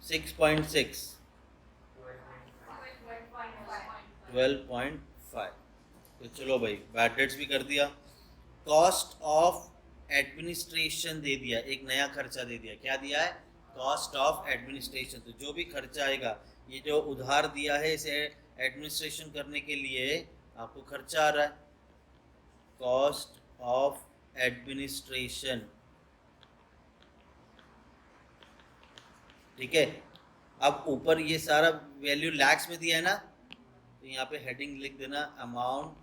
6.6, 12.5। तो चलो भाई बैड डेट्स भी कर दिया। कॉस्ट ऑफ एडमिनिस्ट्रेशन दे दिया, एक नया खर्चा दे दिया। क्या दिया है? Cost of administration. तो जो भी खर्चा आएगा, ये जो उधार दिया है इसे एडमिनिस्ट्रेशन करने के लिए आपको खर्चा आ रहा है, कॉस्ट ऑफ एडमिनिस्ट्रेशन। ठीक है, अब ऊपर ये सारा वैल्यू लैक्स में दिया है ना, तो यहाँ पे हेडिंग लिख देना अमाउंट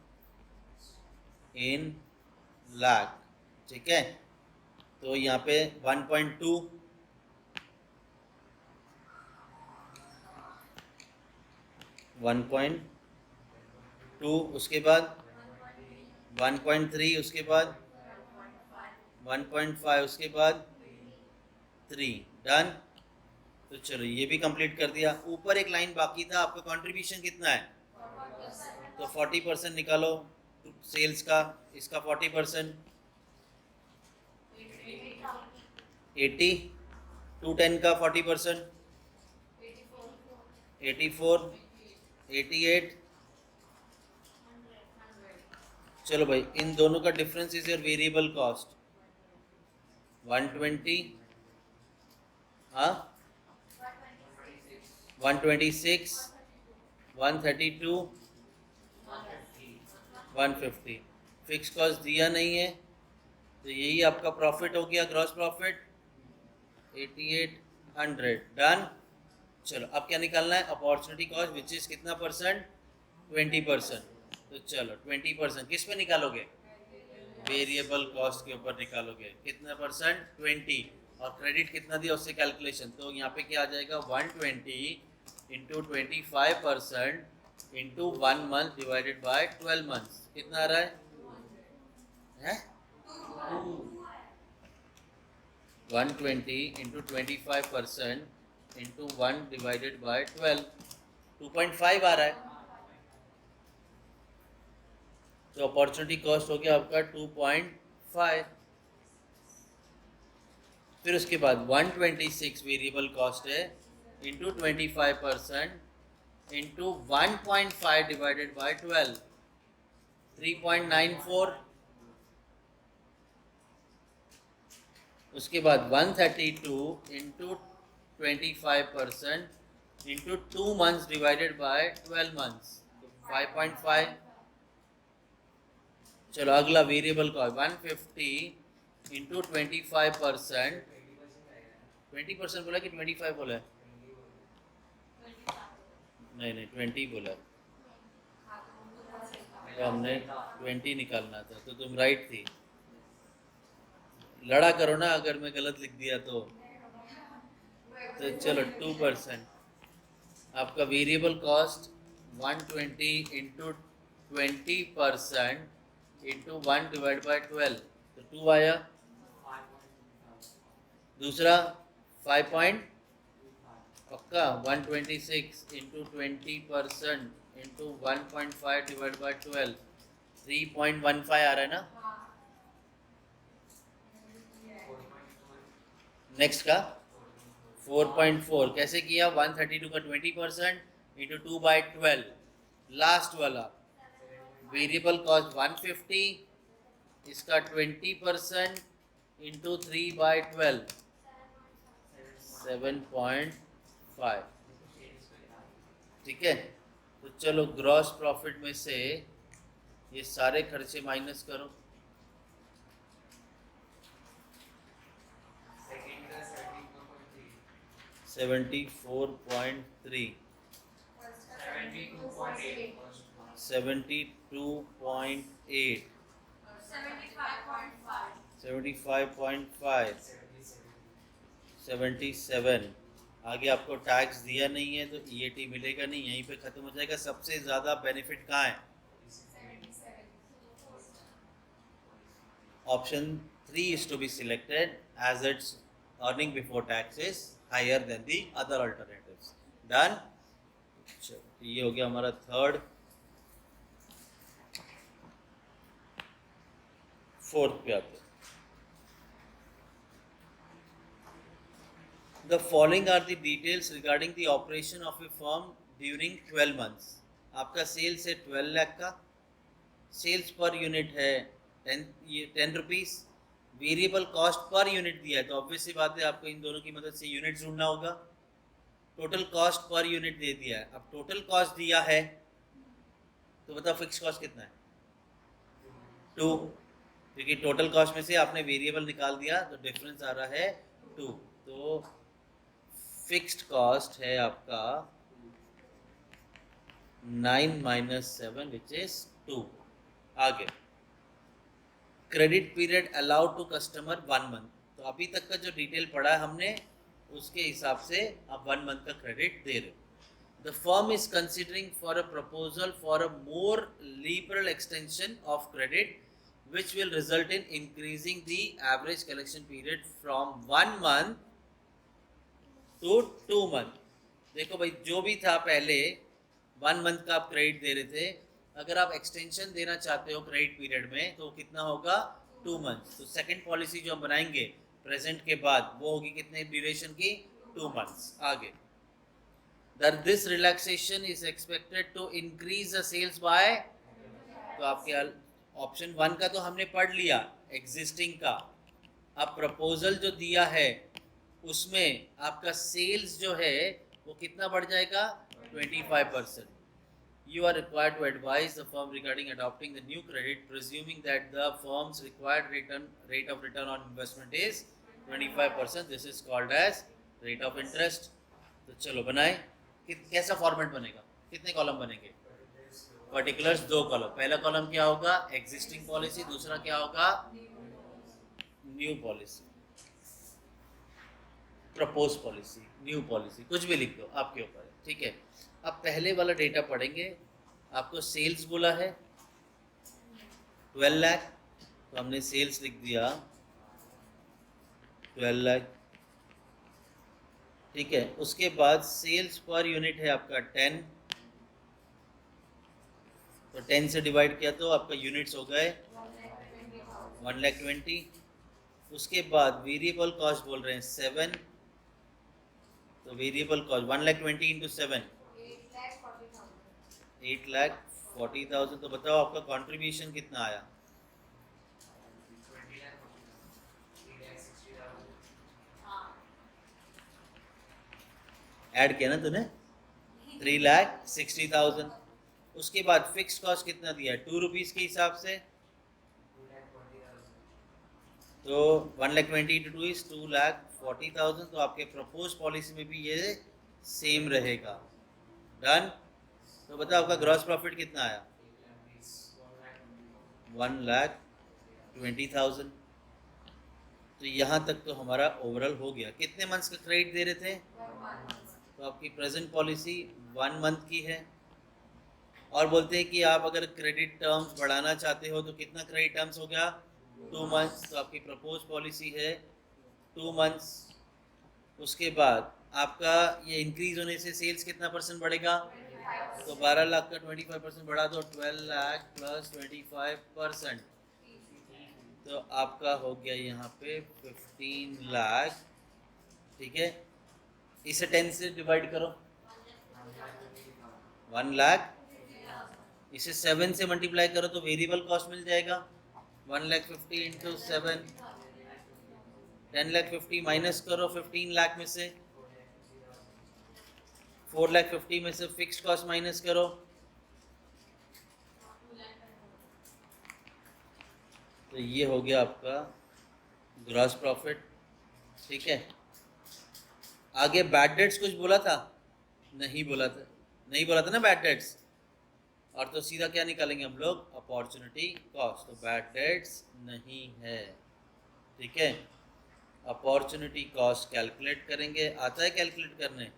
इन लाख। ठीक है, तो यहाँ पे 1.2, 1.2, उसके बाद 1.3, उसके बाद 1.5, उसके बाद 3। डन। तो चलो ये भी कंप्लीट कर दिया। ऊपर एक लाइन बाकी था, आपका कंट्रीब्यूशन कितना है, तो 40% निकालो सेल्स का, इसका 40%, 80, 210 का 40%, 84, 88। चलो भाई, इन दोनों का difference is your variable cost, 120, हाँ 126, 132, 150। फिक्स कॉस्ट दिया नहीं है, तो यही आपका प्रॉफिट हो गया, ग्रॉस प्रॉफिट 8800। डन। चलो अब क्या निकालना है, अपॉर्चुनिटी कॉस्ट विच इज कितना परसेंट, 20%। तो चलो 20% किस पे निकालोगे, वेरिएबल कॉस्ट के ऊपर निकालोगे, कितना परसेंट, 20, और क्रेडिट कितना दिया उससे कैलकुलेशन। तो यहाँ पे क्या आ जाएगा, 120 into 25% into 1 month divided by 12 months, कितना आ रहा है? 120 इंटू 25% इंटू 1 डिवाइडेड बाय 12, 2.5 आ रहा है। तो अपॉर्चुनिटी कॉस्ट हो गया आपका 2.5। फिर उसके बाद 126 वेरिएबल कॉस्ट है, इंटू 25% इंटू 1.5 डिवाइडेड बाय 12, 3.94। उसके बाद 132 into 25% into 2 months divided by 12 months, 5.5। चलो अगला वेरिएबल कॉस्ट 150 इंटू 25%, 20% बोला कि 25 बोला है? नहीं 20 बोला, तो हमने 20 निकालना था, तो तुम राइट थी। लड़ा करो ना अगर मैं गलत लिख दिया तो चलो 2%। आपका variable cost 120 into 20% into 1 divide by 12, तो 2 आया। दूसरा 5 पॉइंट पक्का, 126 इंटू 20% इंटू 1.5 डिवाइड बाय 12, 3.15 आ रहा है ना। नेक्स्ट का 4.4 कैसे किया, 132 का 20% इंटू 2 बाई 12, लास्ट वाला वेरिएबल कॉस्ट 150, इसका 20% इंटू 3 बाई 12, 7.5। ठीक है, तो चलो ग्रॉस प्रॉफिट में से ये सारे खर्चे माइनस करो। सेवेंटी 72.8, 75.5, 77। आगे आपको टैक्स दिया नहीं है तो ईएटी मिलेगा नहीं, यहीं पे खत्म हो जाएगा। सबसे ज़्यादा बेनिफिट कहाँ है, option 3 is to be selected as its earning before tax is higher than the other alternatives. Done. ये हो गया हमारा थर्ड। फोर्थ पे आते हैं। The following are the details regarding the operation of a firm during 12 months. आपका sales है 12 लाख का, सेल्स पर यूनिट है 10 rupees, variable cost per unit दिया है, तो ऑब्वियस सी बात है आपको इन दोनों की मदद से यूनिट ढूंढना होगा। टोटल कॉस्ट पर यूनिट दे दिया है, अब टोटल कॉस्ट दिया है तो बताओ फिक्स कॉस्ट कितना है, 2, क्योंकि टोटल कॉस्ट में से आपने वेरिएबल निकाल दिया तो डिफरेंस आ रहा है 2। तो फिक्स्ड कॉस्ट है आपका 9 माइनस 7 विच इज 2। आगे credit period allowed to customer 1 month. तो अभी तक का जो डिटेल पढ़ा है हमने उसके हिसाब से आप 1 मंथ का क्रेडिट दे रहे हो। The firm is considering for a proposal for a more liberal extension of credit, which will result in increasing the average collection period from 1 month to 2 month। देखो भाई, जो भी था पहले 1 मंथ का आप क्रेडिट दे रहे थे, अगर आप एक्सटेंशन देना चाहते हो क्रेडिट पीरियड में तो कितना होगा, 2 मंथ। तो सेकंड पॉलिसी जो हम बनाएंगे प्रेजेंट के बाद वो होगी कितने ड्यूरेशन की, 2 मंथ्स। आगे that this relaxation is expected to increase the sales by, तो आपके ऑप्शन 1 का तो हमने पढ़ लिया एग्जिस्टिंग का। अब प्रपोजल जो दिया है उसमें आपका सेल्स जो है वो कितना बढ़ जाएगा, 25%। You are required to advise the firm regarding adopting the new credit, presuming that the firm's required rate of return on investment is 25%. This is called as rate of interest। तो चलो बनाए, कैसा फॉर्मेट बनेगा, कितने column बनेंगे, particulars 2 column. पहला column क्या होगा, एग्जिस्टिंग पॉलिसी, दूसरा क्या होगा, new policy, propose policy, new policy, कुछ भी लिख दो आपके ऊपर है, ठीक है। अब पहले वाला डेटा पढ़ेंगे। आपको सेल्स बोला है 12 लाख, तो हमने सेल्स लिख दिया 12 लाख, ठीक है। उसके बाद सेल्स पर यूनिट है आपका 10, तो 10 से डिवाइड किया तो आपका यूनिट्स हो गए 1,20,000। उसके बाद वेरिएबल कॉस्ट बोल रहे हैं 7, तो वेरिएबल कॉस्ट 1,20,000 इंटू 7 8,40,000। तो बताओ आपका कंट्रीब्यूशन कितना आया, ऐड किया ना तूने, 3,60,000। उसके बाद फिक्स कॉस्ट कितना दिया, 2 रुपीज़ के हिसाब से, तो 1,20,000 इंटू 2 इज 2,40,000। तो आपके प्रपोज पॉलिसी में भी ये सेम रहेगा। डन। तो बताओ आपका ग्रॉस प्रॉफिट कितना आया, 1,20,000। तो यहाँ तक तो हमारा ओवरऑल हो गया। कितने मंथ्स का क्रेडिट दे रहे थे, तो आपकी प्रेजेंट पॉलिसी 1 मंथ की है। और बोलते हैं कि आप अगर क्रेडिट टर्म्स बढ़ाना चाहते हो तो कितना क्रेडिट टर्म्स हो गया, 2 मंथ्स। तो आपकी प्रपोज पॉलिसी है 2 मंथ्स। उसके बाद आपका ये इंक्रीज होने से सेल्स कितना % बढ़ेगा, तो 12 लाख का 25% बढ़ा दो, 12 लाख प्लस 25%, तो आपका हो गया यहाँ पे 15 लाख, ठीक है। इसे 10 से डिवाइड करो, 1 लाख। इसे 7 से मल्टीप्लाई करो तो वेरिएबल कॉस्ट मिल जाएगा 1,50,000 इंटू 7, 10,50,000 माइनस करो 15 लाख में से, 4,50,000 में से फिक्स कॉस्ट माइनस करो, तो ये हो गया आपका ग्रॉस प्रॉफिट, ठीक है। आगे बैड डेट्स कुछ बोला था, नहीं बोला था ना बैड डेट्स। और तो सीधा क्या निकालेंगे हम लोग, अपॉर्चुनिटी कॉस्ट। तो बैड डेट्स नहीं है, ठीक है। अपॉर्चुनिटी कॉस्ट कैलकुलेट करेंगे, आता है कैलकुलेट करने,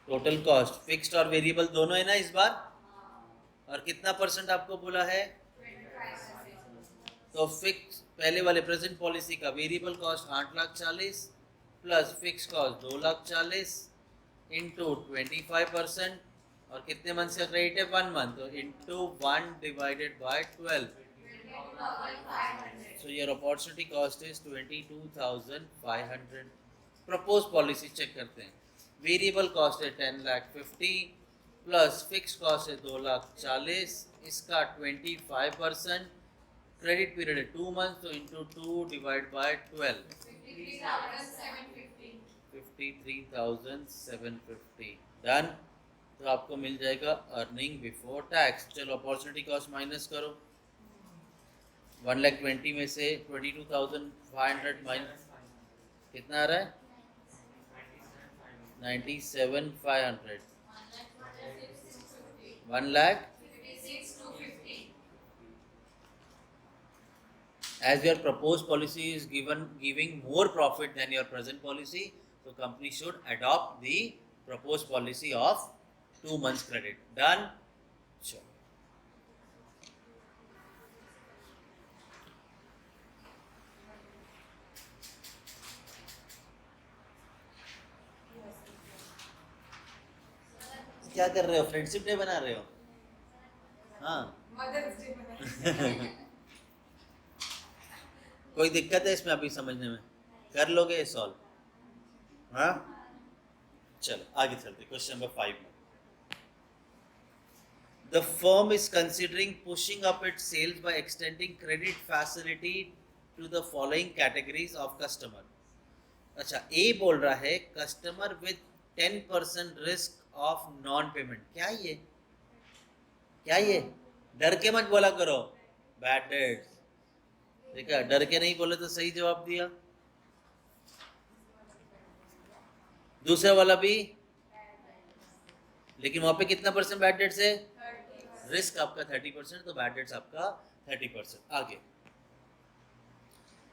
टोटल कॉस्ट फिक्स्ड और वेरिएबल दोनों है ना इस बार। और कितना % आपको बोला है, तो फिक्स पहले वाले प्रेजेंट पॉलिसी का variable cost 8,40,000 plus fix cost 2,40,000 into 25%। और कितने मंथ का क्रेडिट है, 1 मंथ, तो into 1 divided by 12। So your opportunity cost is 22,500। Propose policy check करते हैं। वेरिएबल कॉस्ट है 10,50,000 प्लस फिक्स कॉस्ट है 2,40,000, इसका 25%। क्रेडिट पीरियड है 2 मंथ, तो इंटू 2 डिवाइड बाय 12, 53,750। डन। तो आपको मिल जाएगा अर्निंग बिफोर टैक्स। चलो अपॉर्चुनिटी कॉस्ट माइनस करो, 1,20,000 में से 22,500 माइनस कितना आ रहा है? 97,500. 1 lakh. As your proposed policy is giving more profit than your present policy, so company should adopt the proposed policy of 2 months credit. Done? Sure. क्या कर रहे हो? फ्रेंडशिप डे बना रहे हो? हाँ. मदर्स डे बना कोई दिक्कत है इसमें अभी समझने में? कर लोगे सॉल्व? हाँ, चलो आगे चलते. क्वेश्चन नंबर 5 में, the firm is considering pushing up its sales by extending credit facility to the following categories of customer. अच्छा, ए बोल रहा है customer with 10% risk of non payment. क्या ये? क्या ये? डर के मत बोला करो. Bad debts. देखा, डर के नहीं बोले तो सही जवाब दिया. दूसरा वाला भी, लेकिन वहां पे कितना परसेंट बैड डेट्स है? रिस्क आपका 30%, तो बैड डेट्स आपका 30%. आगे,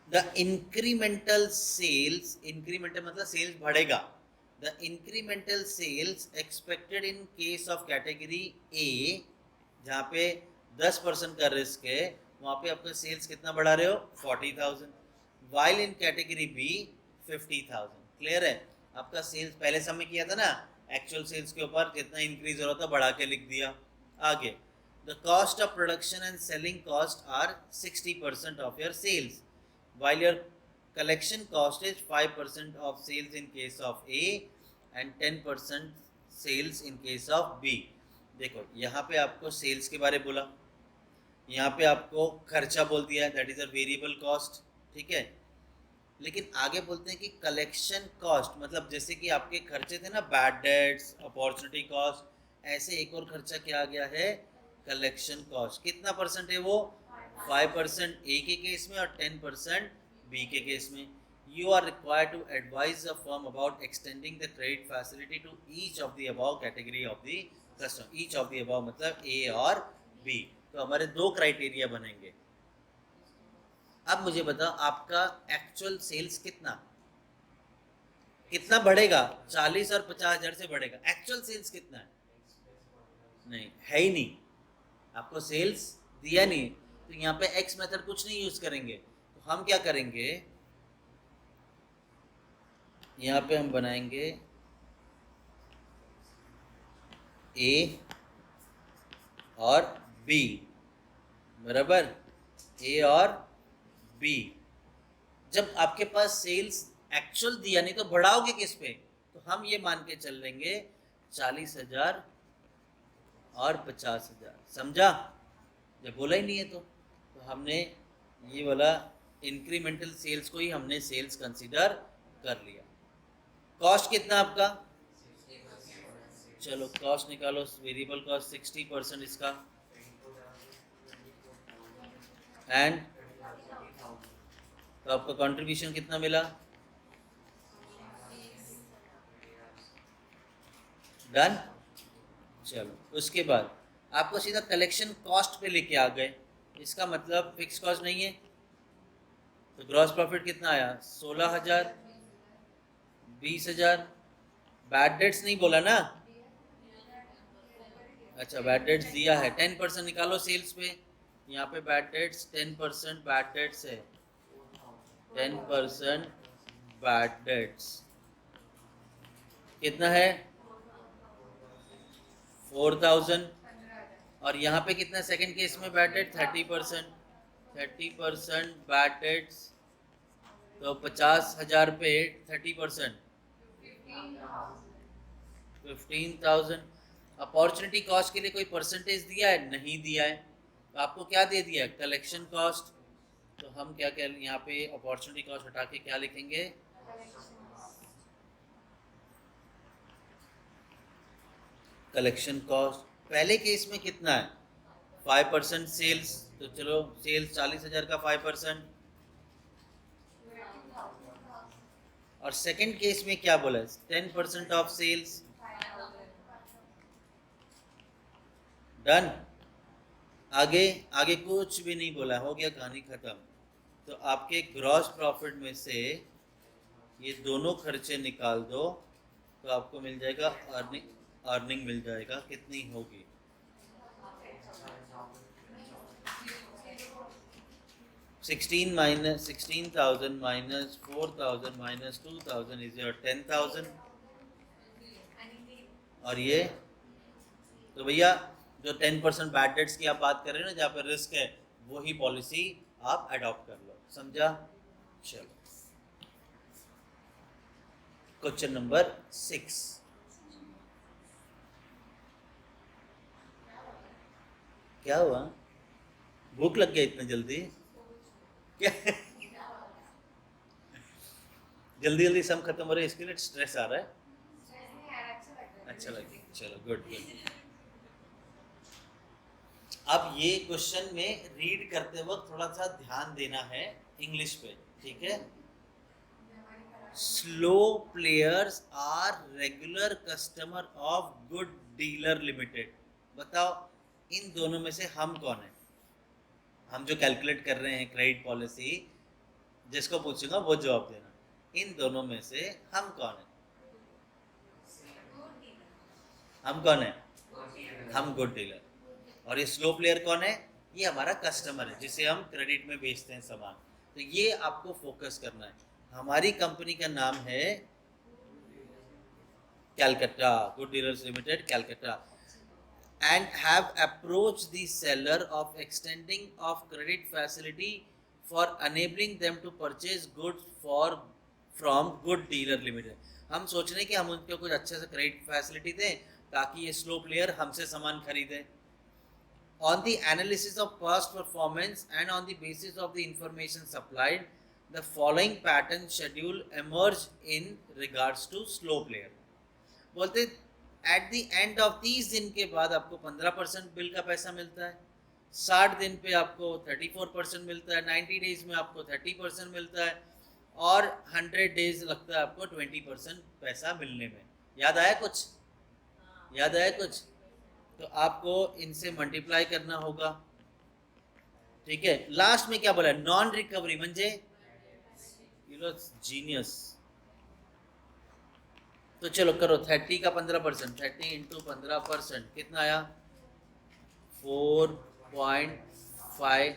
द इंक्रीमेंटल सेल्स, इंक्रीमेंटल मतलब सेल्स बढ़ेगा. The incremental sales expected in case of category A, जहाँ पे 10% का रिस्क है, वहाँ पे आपका सेल्स कितना बढ़ा रहे हो? 40,000. While in category B 50,000. Clear है? आपका सेल्स पहले समय किया था ना, एक्चुअल सेल्स के ऊपर जितना इंक्रीज हो रहा था बढ़ा के लिख दिया. आगे, the cost of production and selling cost are 60% of your sales, while your collection cost is 5% of sales in case of A and 10% sales in case of B. देखो, यहाँ पे आपको सेल्स के बारे बोला, यहाँ पे आपको खर्चा बोल दिया, that is a variable cost. ठीक है, लेकिन आगे बोलते हैं कि कलेक्शन कॉस्ट, मतलब जैसे कि आपके खर्चे थे ना, बैड डेट्स, अपॉर्चुनिटी कॉस्ट, ऐसे एक और खर्चा क्या आ गया है? Collection cost. कितना परसेंट है वो? 5% ए के केस में और 10% बी के केस में. You are required to advise the firm about extending the credit facility to each of the above category of the customer. Each of the above मतलब A और बी. तो हमारे 2 क्राइटेरिया बनेंगे. अब मुझे बताओ, आपका एक्चुअल सेल्स कितना बढ़ेगा? 40 और 50,000 से बढ़ेगा. एक्चुअल सेल्स कितना है? नहीं है ही नहीं. आपको सेल्स दिया नहीं, तो यहाँ पे एक्स मेथड कुछ नहीं यूज करेंगे. तो हम क्या करेंगे, यहाँ पे हम बनाएंगे ए और बी, बराबर, ए और बी. जब आपके पास सेल्स एक्चुअल दिया नहीं तो बढ़ाओगे किस पे? तो हम ये मान के चल लेंगे 40,000 और 50,000. समझा? जब बोला ही नहीं है तो हमने ये वाला इंक्रीमेंटल सेल्स को ही हमने सेल्स कंसीडर कर लिया. कॉस्ट कितना आपका? चलो कॉस्ट निकालो. वेरिएबल कॉस्ट 60% इसका, एंड तो आपका कंट्रीब्यूशन कितना मिला? डन. चलो, उसके बाद आपको सीधा कलेक्शन कॉस्ट पे लेके आ गए. इसका मतलब फिक्स कॉस्ट नहीं है, तो ग्रॉस प्रॉफिट कितना आया? 16,000, 20,000. बैड डेट्स नहीं बोला ना? अच्छा, बैड डेट्स दिया है. 10% निकालो सेल्स पे. यहाँ पे बैड डेट्स 10% बैड डेट्स है. 10% बैड डेट्स कितना है? 4,000. और यहाँ पे कितना सेकंड केस में बैड डेट? 30%. 30% बैड डेट्स, तो 50,000 पे 30% 15,000. अपॉर्चुनिटी कॉस्ट के लिए कोई परसेंटेज दिया है? नहीं दिया है. तो आपको क्या दे दिया? Collection cost. तो हम क्या क्या यहाँ पे अपॉर्चुनिटी कॉस्ट हटा के क्या लिखेंगे? Collection cost. पहले केस में कितना है? 5% सेल्स. तो चलो, सेल्स 40,000 का 5%, और सेकंड केस में क्या बोला है? 10% ऑफ सेल्स। डन। आगे आगे कुछ भी नहीं बोला, हो गया, कहानी खत्म। तो आपके ग्रॉस प्रॉफिट में से ये दोनों खर्चे निकाल दो तो आपको मिल जाएगा अर्निंग मिल जाएगा। कितनी होगी? 16,000 माइनस 4,000 माइनस 2,000 इज योर 10,000। और ये तो भैया जो 10% बैड डेट्स की आप बात कर रहे हो ना, जहाँ पर रिस्क है, वही पॉलिसी आप अडॉप्ट कर लो। समझा? चलो क्वेश्चन नंबर 6। क्या हुआ? भूख लग गया इतना जल्दी? क्या जल्दी जल्दी सब खत्म हो रहा है, इसके लिए स्ट्रेस आ रहा है? अच्छा लगे, चलो गुड गुड। अब ये क्वेश्चन में रीड करते वक्त थोड़ा सा ध्यान देना है इंग्लिश पे, ठीक है? Slow players are regular customer of good dealer limited. बताओ इन दोनों में से हम कौन है? हम जो कैलकुलेट कर रहे हैं क्रेडिट पॉलिसी, जिसको पूछूंगा वो जवाब देना। इन दोनों में से हम कौन है? हम कौन है? हम गुड डीलर। और ये स्लो प्लेयर कौन है? ये हमारा कस्टमर है जिसे हम क्रेडिट में बेचते हैं सामान। तो ये आपको फोकस करना है। हमारी कंपनी का नाम है Calcutta, good dealers limited Calcutta, and have approached the seller of extending of credit facility for enabling them to purchase goods from good dealer limited। हम सोच रहे हैं कि हम उनको कुछ अच्छे से क्रेडिट फैसिलिटी दें ताकि ये स्लो प्लेयर हमसे सामान खरीदें। On the analysis of past performance and on the basis of the information supplied, the following pattern schedule emerge in regards to slow player। बोलते एट द एंड ऑफ 30 दिन के बाद आपको 15% बिल का पैसा मिलता है, 60 दिन पे आपको 34% मिलता है, 90 डेज में आपको 30% मिलता है, और 100 डेज लगता है आपको 20% पैसा मिलने में। याद आया कुछ? याद आया कुछ? तो आपको इनसे मल्टीप्लाई करना होगा, ठीक है? लास्ट में क्या बोला? नॉन रिकवरी म्हणजे जीनियस। तो चलो करो 30 का 15%, 30 इंटू 15% कितना आया? 4.5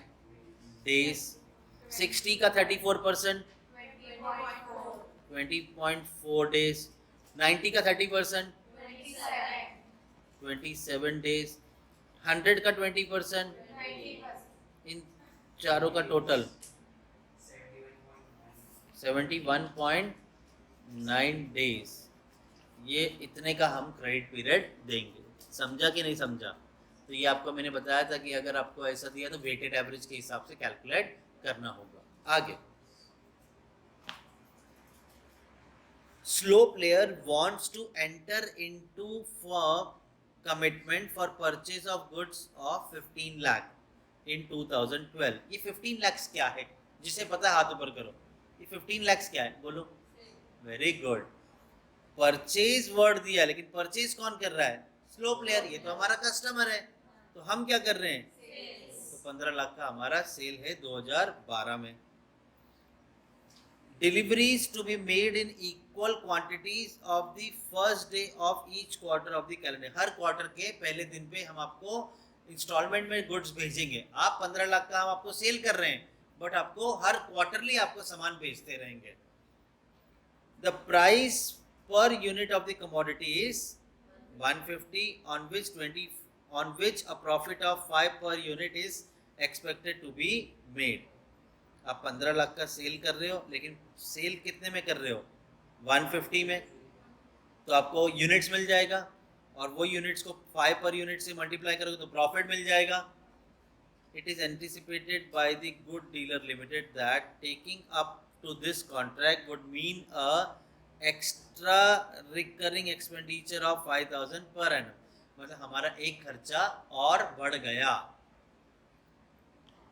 डेज। 60 का 34% 20.4 डेज। 90 का 30% 27 डेज। 100 का 20%, इन चारों का टोटल 71.9 डेज। ये इतने का हम क्रेडिट पीरियड देंगे। समझा कि नहीं समझा? तो ये आपको मैंने बताया था कि अगर आपको ऐसा दिया तो वेटेड एवरेज के हिसाब से कैलकुलेट करना होगा। आगे, slow player wants to enter into firm commitment for purchase of goods of 15 lakh in 2012। ये 15 लाख क्या है? जिसे पता है हाथ ऊपर करो। ये 15 लाख क्या है? बोलो। Very good. परचेज वर्ड दिया, लेकिन परचेज कौन कर रहा है? Slow player. ये तो हमारा कस्टमर है, तो हम क्या कर रहे हैं? तो 15 लाख का हमारा सेल है 2012 में। Deliveries to be made in equal quantities of the first day of each quarter of the calendar. हर क्वार्टर के पहले दिन पे हम आपको इंस्टॉलमेंट में गुड्स भेजेंगे। आप 15 लाख का हम आपको सेल कर रहे हैं, बट आपको हर क्वार्टरली आपको सामान भेजते रहेंगे। The price per unit of the commodity is 150 on which a profit of 5 per unit is expected to be made। आप 15 लाख का सेल कर रहे हो, लेकिन सेल कितने में कर रहे हो? 150 में। तो आपको यूनिट्स मिल जाएगा, और वो यूनिट्स को 5 पर यूनिट से मल्टीप्लाई करोगे तो प्रॉफिट मिल जाएगा। It is anticipated by the good dealer limited that taking up to this contract would mean a extra recurring expenditure of 5,000 per annum. मतलब हमारा एक खर्चा और बढ़ गया।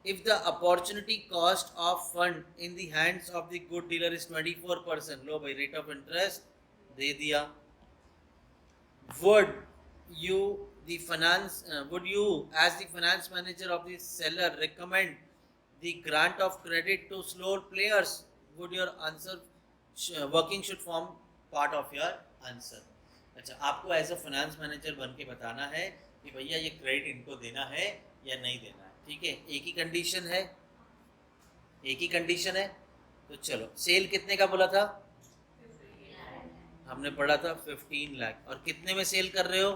if the opportunity cost of fund in the hands of the good dealer is 24%, लो भाई rate of interest दे दिया. Would you would you as the finance manager of the seller recommend the grant of credit to slow players? Would your answer working should form part of your answer. अच्छा, आपको as a finance manager बन के बताना है कि भैया ये credit इनको देना है या नहीं देना है. ठीक है, एक ही कंडीशन है, एक ही कंडीशन है. तो चलो, सेल कितने का बोला था? हमने पढ़ा था 15 लाख. और कितने में सेल कर रहे हो?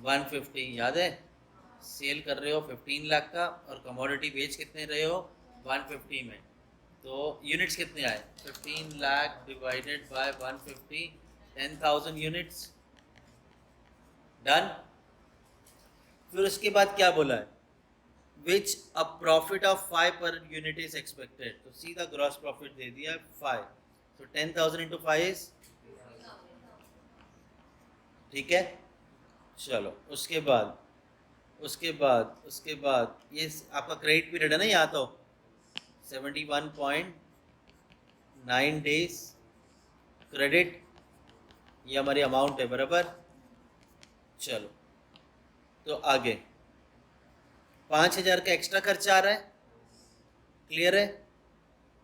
150. याद है? सेल कर रहे हो 15 लाख का और कमोडिटी बेच कितने रहे हो? 150 में. तो यूनिट्स कितने आए? 15 lakh divided by 150, 10,000 units. Done. फिर उसके बाद क्या बोला है? विच अ profit of 5 per unit is expected. तो सीधा ग्रॉस प्रॉफिट दे दिया 5. तो 10,000 इंटू 5 इज, ठीक है. चलो, उसके बाद ये आपका क्रेडिट पीरियड है ना, यहाँ तो 71.9 डेज क्रेडिट, ये हमारी अमाउंट है, बराबर. चलो, तो आगे 5,000 का एक्स्ट्रा खर्चा आ रहा है. क्लियर है?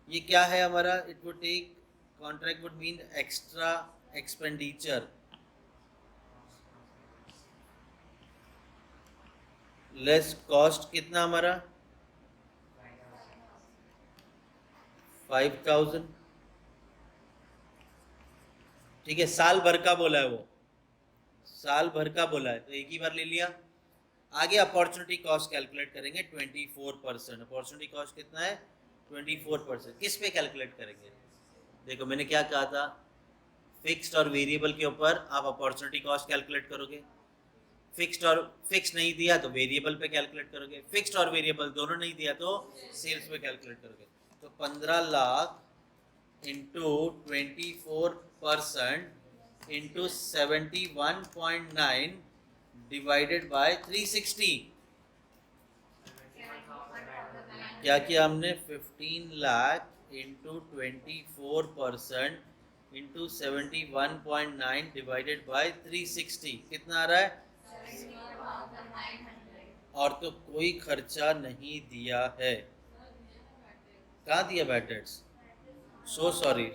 ये क्या है हमारा? It would take contract would mean extra expenditure. Less cost कितना हमारा? 5,000. ठीक है, साल भर का बोला है वो, साल भर का बोला है, तो एक ही बार ले लिया. आगे अपॉर्चुनिटी कॉस्ट कैलकुलेट करेंगे 24%. अपॉर्चुनिटी कॉस्ट कितना है? 24%. किस पे कैलकुलेट करेंगे? देखो, मैंने क्या कहा था, फिक्स्ड और वेरिएबल के ऊपर आप अपॉर्चुनिटी कॉस्ट कैलकुलेट करोगे. फिक्स्ड नहीं दिया तो वेरिएबल पे कैलकुलेट करोगे. फिक्स्ड और वेरिएबल दोनों नहीं दिया तो सेल्स पे कैलकुलेट करोगे. तो 15 lakh into 24% into 71.9 divided by 360. क्या किया हमने? 15 lakh into 24% into 71.9 divided by 360. कितना आ रहा है? और तो कोई खर्चा नहीं दिया है. कहाँ दिया bad debts? So sorry,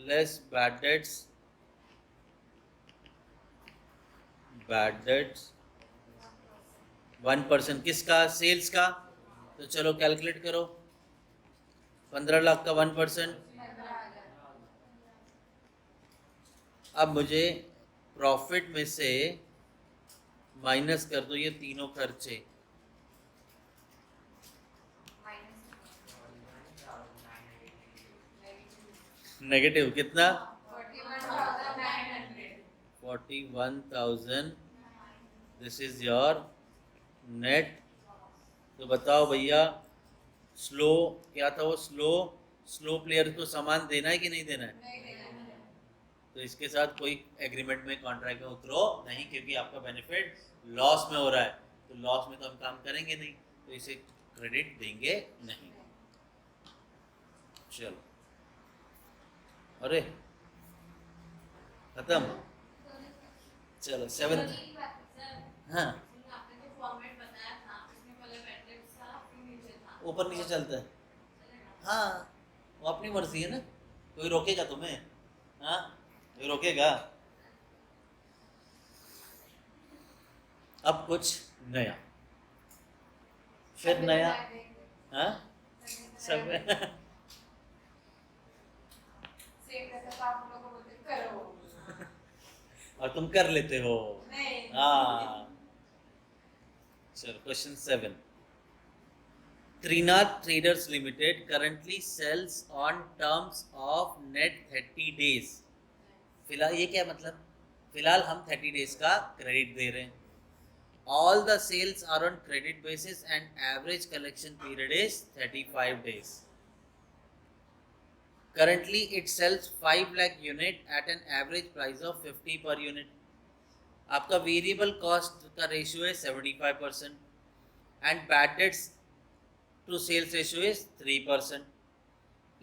less bad debts 1%. किसका? सेल्स का. तो चलो कैलकुलेट करो. 15 लाख का 1%. अब मुझे प्रॉफिट में से माइनस कर दो ये तीनों खर्चे. नेगेटिव कितना? 41,000. This is your net. तो बताओ भैया, स्लो क्या था वो? स्लो प्लेयर को सामान देना है कि नहीं देना है? तो इसके साथ कोई एग्रीमेंट में, कॉन्ट्रैक्ट में उतरो नहीं, क्योंकि आपका बेनिफिट लॉस में हो रहा है. तो लॉस में तो हम काम करेंगे नहीं, तो इसे क्रेडिट देंगे नहीं. चलो, अरे खत्म. चलो 7. हाँ, ऊपर नीचे चलता है. हाँ, वो अपनी मर्जी है ना, कोई रोकेगा तुम्हें? हाँ, कोई रोकेगा? अब कुछ नया, फिर नया. हाँ, सब और तुम कर लेते हो. हाँ. चलो, question 7. Trinath Traders Limited currently sells on terms of net 30 days. फिलहाल ये क्या मतलब? फिलहाल हम 30 डेज का क्रेडिट दे रहे हैं. All the sales are on credit basis and average collection period is 35 days. Currently it sells 5 lakh unit at an average price of 50 per unit. आपका वेरिएबल कॉस्ट का रेशियो है 75% and bad debts to sales ratio is 3%.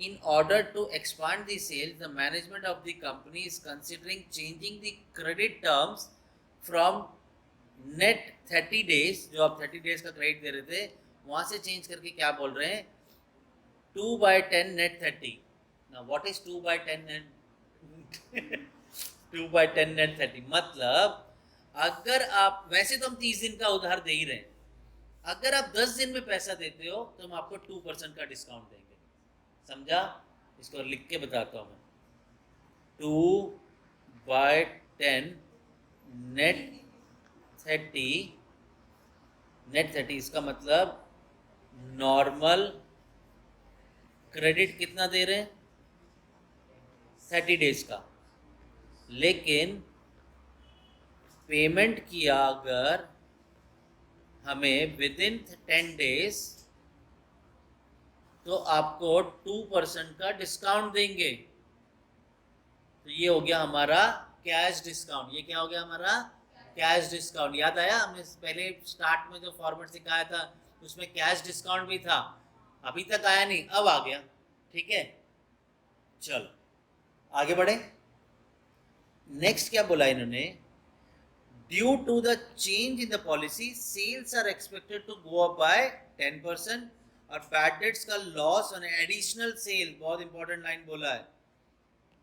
In order to expand the sales, the management of the company is considering changing the credit terms from net 30 days, जो आप 30 days का credit दे रहे थे, वहाँ से change करके क्या बोल रहे हैं 2/10 net 30. Now what is 2/10 net 2/10 net 30? मतलब अगर आप, वैसे तो हम 30 दिन का उधार दे ही रहे हैं, अगर आप 10 दिन में पैसा देते हो तो हम आपको 2% का डिस्काउंट देंगे. समझा? इसको लिख के बताता हूँ मैं. 2/10 नेट 30 इसका मतलब नॉर्मल क्रेडिट कितना दे रहे हैं 30 डेज का, लेकिन पेमेंट किया अगर हमें विद इन 10 डेज तो आपको 2% का डिस्काउंट देंगे. तो ये हो गया हमारा कैश डिस्काउंट. ये क्या हो गया हमारा कैश डिस्काउंट. याद आया? हमने पहले स्टार्ट में जो फॉर्मेट सिखाया था उसमें कैश डिस्काउंट भी था. अभी तक आया नहीं, अब आ गया. ठीक है, चलो आगे बढ़े. नेक्स्ट क्या बोला इन्होंने, due to the change in the policy sales are expected to go up by 10% और बैड डेट्स का लॉस ऑन एडिशनल सेल, बहुत इंपॉर्टेंट लाइन बोला है,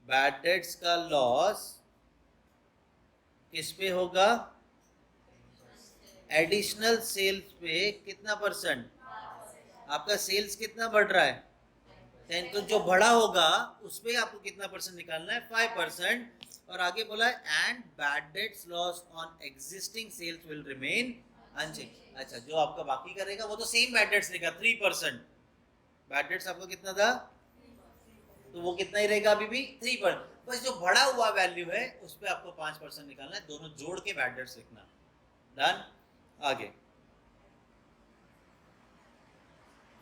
बैड डेट्स का लॉस किस पे होगा एडिशनल सेल्स पे. कितना परसेंट? आपका सेल्स कितना बढ़ रहा है 10, तो जो बढ़ा होगा उस पे आपको कितना परसेंट निकालना है 5%. और आगे बोला है and bad debts loss on existing sales will remain unchanged. अच्छा, जो आपका बाकी करेगा वो तो सेम बैड डेट्स लेगा 3%. बैड डेट्स आपको कितना था, तो वो कितना ही रहेगा अभी भी 3%. बस जो बढ़ा हुआ वैल्यू है उस पर आपको 5% निकालना है. दोनों जोड़ के बैड डेट्स लिखना. डन. आगे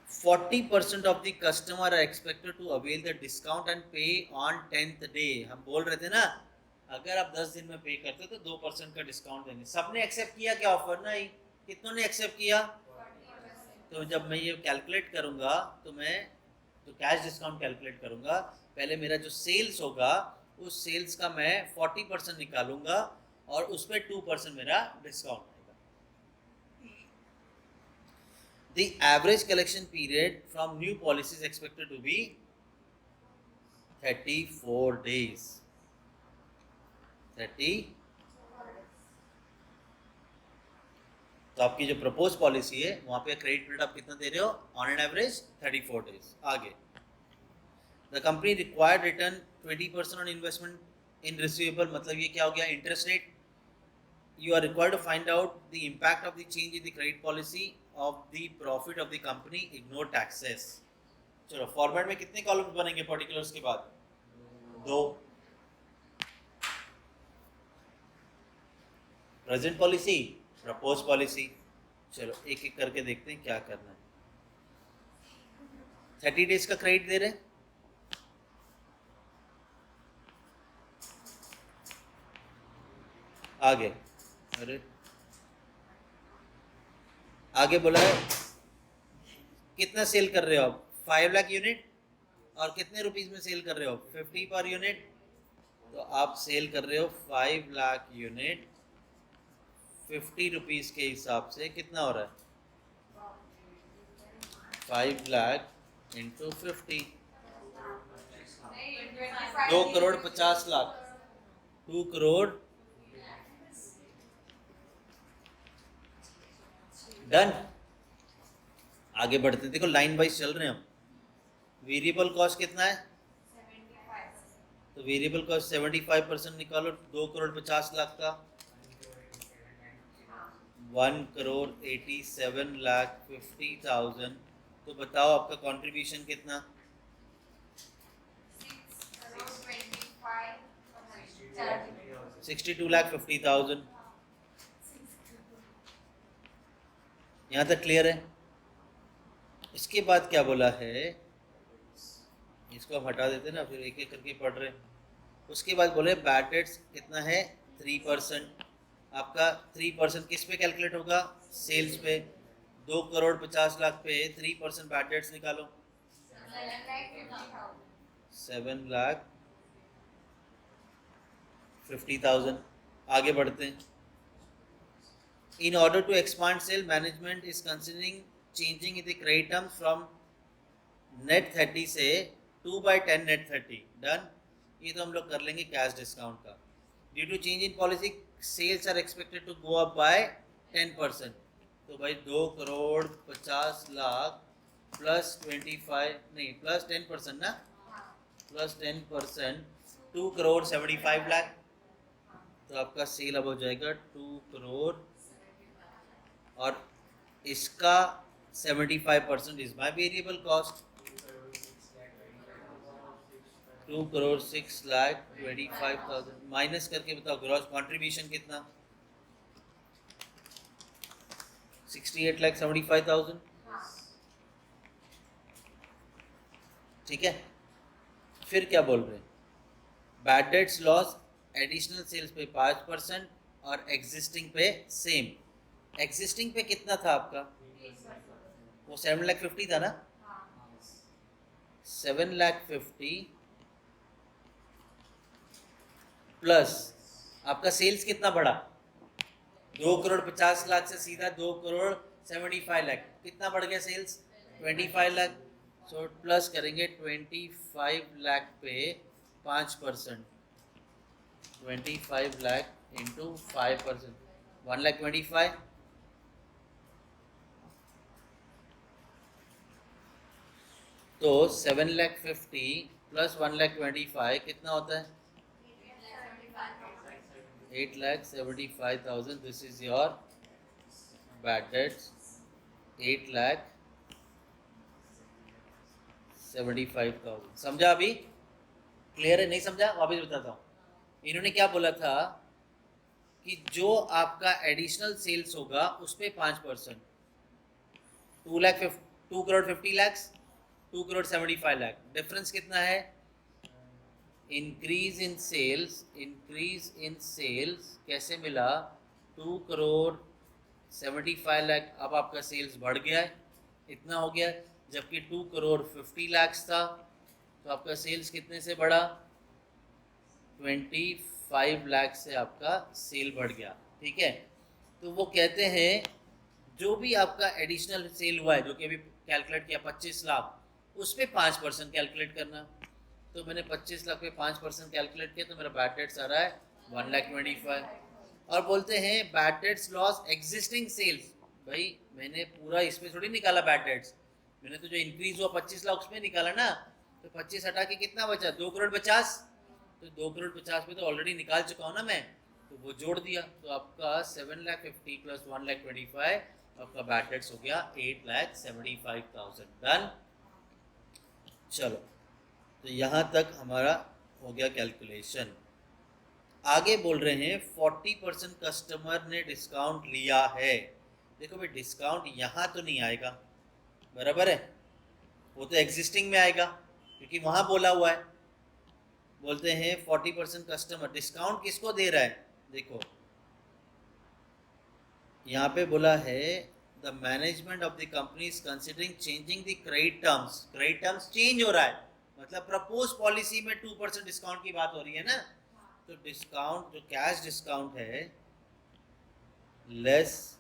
40% of the customer are expected to avail the discount and pay on 10th day. हम बोल रहे थे ना, अगर आप 10 दिन में पे करते तो 2% का डिस्काउंट देंगे. सबने एक्सेप्ट किया क्या ऑफर? नहीं. कितनों ने एक्सेप्ट किया? तो जब मैं ये कैलकुलेट करूंगा तो मैं तो कैश डिस्काउंट कैलकुलेट करूंगा. पहले मेरा जो सेल्स होगा उस सेल्स का मैं 40% निकालूंगा और उस पर 2% मेरा डिस्काउंट आएगा. The average collection period from new policy is expected to be 34 days. 30. तो आपकी जो प्रपोज पॉलिसी है वहां पे क्रेडिट पीरियड आप कितना दे रहे हो ऑन एन एवरेज 34 डेज. आगे the company required return 20% on investment in receivable. मतलब ये क्या हो गया interest rate. You are required to find out the impact of the change in the credit policy of the profit of the company, ignore taxes. चलो format में कितने columns बनेंगे particulars के बाद? 2. Present policy, propose policy. चलो एक एक करके देखते हैं क्या करना है. 30 डेज का क्रेडिट दे रहे हैं. आगे अरे आगे बोला है कितना सेल कर रहे हो आप 5 लाख यूनिट और कितने रुपीस में सेल कर रहे हो 50 पर यूनिट. तो आप सेल कर रहे हो 5 लाख यूनिट 50 रुपीस के हिसाब से कितना हो रहा है 5 लाख इंटू 50 2,50,00,000 2 करोड़. डन. आगे बढ़ते देखो लाइन वाइज चल रहे हैं हम. वेरिएबल कॉस्ट कितना है 75. तो वेरिएबल कॉस्ट 75% निकालो 2,50,00,000 का 1,87,50,000. तो बताओ आपका कंट्रीब्यूशन कितना 62,50,000. यहाँ तक क्लियर है. इसके बाद क्या बोला है, इसको हम हटा देते ना फिर एक एक करके पढ़ रहे. उसके बाद बोले बैड डेट्स कितना है 3%. आपका 3% किस पे कैलकुलेट होगा? सेल्स पे। 2,50,00,000 पे 3% बैड डेट्स निकालो, 7,50,000। आगे बढ़ते हैं। In order to expand sale, management is considering changing the credit terms from net 30 से 2/10 net 30। डन। ये तो हम लोग कर लेंगे कैश डिस्काउंट का। Due to change in policy sales are expected to go up by 10%। तो भाई 2,50,00,000 प्लस 25 नहीं प्लस 10% ना, प्लस 10% 2,75,00,000। तो आपका सेल अब हो जाएगा 2 करोड़ और इसका 75% is my variable cost. 2,06,25,000 minus करके बताओ ग्रॉस कंट्रीब्यूशन कितना? 68,75,000। ठीक है। फिर क्या बोल रहे हैं? Bad debts loss additional sales पे 5% और एग्जिस्टिंग पे सेम। एग्जिस्टिंग पे कितना था आपका? वो 7,50,000 था ना। 7,50,000 प्लस आपका सेल्स कितना बढ़ा? 2,50,00,000 से सीधा 2,75,00,000 कितना बढ़ गया सेल्स? 25,00,000। सो प्लस करेंगे 25,00,000 पे 5%, 25,00,000 इंटू 5%, 1,25,000। तो 7,50,000 प्लस 1,25,000 कितना होता है? 8,75,000। This is your bad debts. 8,75,000। समझा? अभी क्लियर है? नहीं समझा? वापस बताता हूँ। इन्होंने क्या बोला था कि जो आपका एडिशनल सेल्स होगा उस पर 5%, 2,50,00,000 2,75,00,000। डिफरेंस कितना है? इंक्रीज इन सेल्स कैसे मिला? 2,75,00,000। अब आपका सेल्स बढ़ गया है, इतना हो गया, जबकि 2,50,00,000 था। तो आपका सेल्स कितने से बढ़ा? 25,00,000 से आपका सेल बढ़ गया। ठीक है। तो वो कहते हैं जो भी आपका एडिशनल सेल हुआ है, जो कि अभी कैलकुलेट किया 25 लाख, उस पर 5% कैलकुलेट करना। तो मैंने 25 लाख पे 5% कैलकुलेट किया, तो मेरा बैड डेट्स आ रहा है 1,25,000। और बोलते हैं bad debts loss existing cells. भाई मैंने पूरा इसमें थोड़ी निकाला बैड डेट्स, मैंने तो जो इंक्रीज हुआ 25 लाख उसमें निकाला ना। तो 25 हटा के कितना बचा? 2,50,00,000। तो 2,50,00,000 में तो ऑलरेडी निकाल चुका हूँ ना मैं, तो वो जोड़ दिया। तो आपका 7,50,000 प्लस 1,25,000 आपका बैड डेट्स हो गया 8,75,000। डन। चलो, तो यहाँ तक हमारा हो गया कैलकुलेशन। आगे बोल रहे हैं 40% कस्टमर ने डिस्काउंट लिया है। देखो भाई डिस्काउंट यहाँ तो नहीं आएगा, बराबर है, वो तो एग्जिस्टिंग में आएगा क्योंकि वहाँ बोला हुआ है। बोलते हैं 40% कस्टमर, डिस्काउंट किसको दे रहा है? देखो यहाँ पे बोला है the management of the company is considering changing the credit terms. Credit terms change हो रहा है, मतलब प्रपोज पॉलिसी में 2% डिस्काउंट की बात हो रही है ना। तो डिस्काउंट जो कैश डिस्काउंट है लेस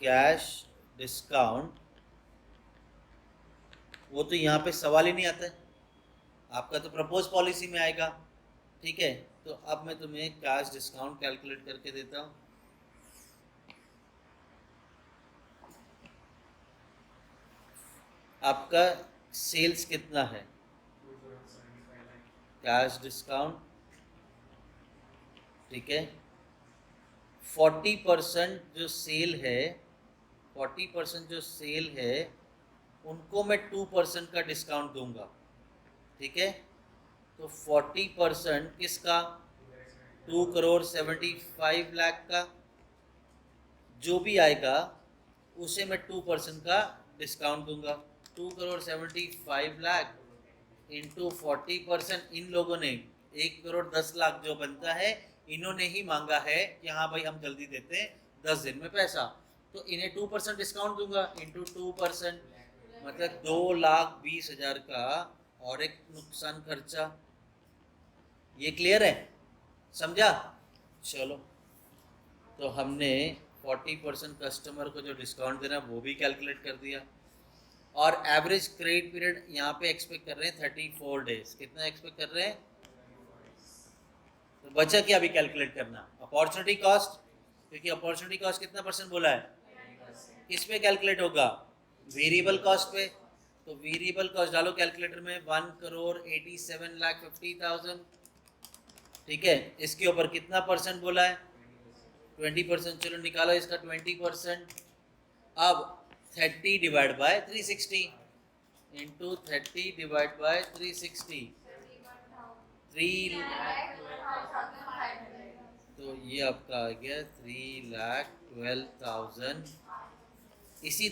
कैश डिस्काउंट, वो तो यहाँ पे सवाल ही नहीं आता है, आपका तो प्रपोज पॉलिसी में आएगा। ठीक है। तो अब मैं तुम्हें कैश डिस्काउंट कैलकुलेट करके देता हूँ। आपका सेल्स कितना है? कैश डिस्काउंट, ठीक है, 40% जो सेल है, 40% जो सेल है उनको मैं 2% का डिस्काउंट दूंगा। ठीक है। तो 40% किसका? 2,75,00,000 का जो भी आएगा उसे मैं 2% का डिस्काउंट दूंगा। 2,75,00,000 इंटू 40%, इन लोगों ने 1,10,00,000 जो बनता है इन्होंने ही मांगा है कि हाँ भाई हम जल्दी देते हैं 10 दिन में पैसा, तो इन्हें 2% डिस्काउंट दूंगा इंटू 2%, मतलब 2,20,000 का और एक नुकसान खर्चा। ये क्लियर है, समझा? चलो, तो हमने 40% कस्टमर को जो डिस्काउंट देना वो भी कैलकुलेट कर दिया, और एवरेज क्रेडिट पीरियड यहाँ पे एक्सपेक्ट कर रहे हैं 34 डेज। कितना एक्सपेक्ट कर रहे हैं? तो बचा क्या अभी कैलकुलेट करना? अपॉर्चुनिटी कॉस्ट, क्योंकि अपॉर्चुनिटी कॉस्ट कितना परसेंट बोला है? किस पे कैलकुलेट होगा? वेरिएबल कॉस्ट पे। तो वेरिएबल कॉस्ट डालो कैलकुलेटर में, 1,87,50,000। ठीक है, इसके ऊपर कितना परसेंट बोला है? 20%। चलो निकालो इसका 20%। अब 30 divide by 360 into 30 divide by 360, 3, तो ये आपका आ गया 3,12,000। इसी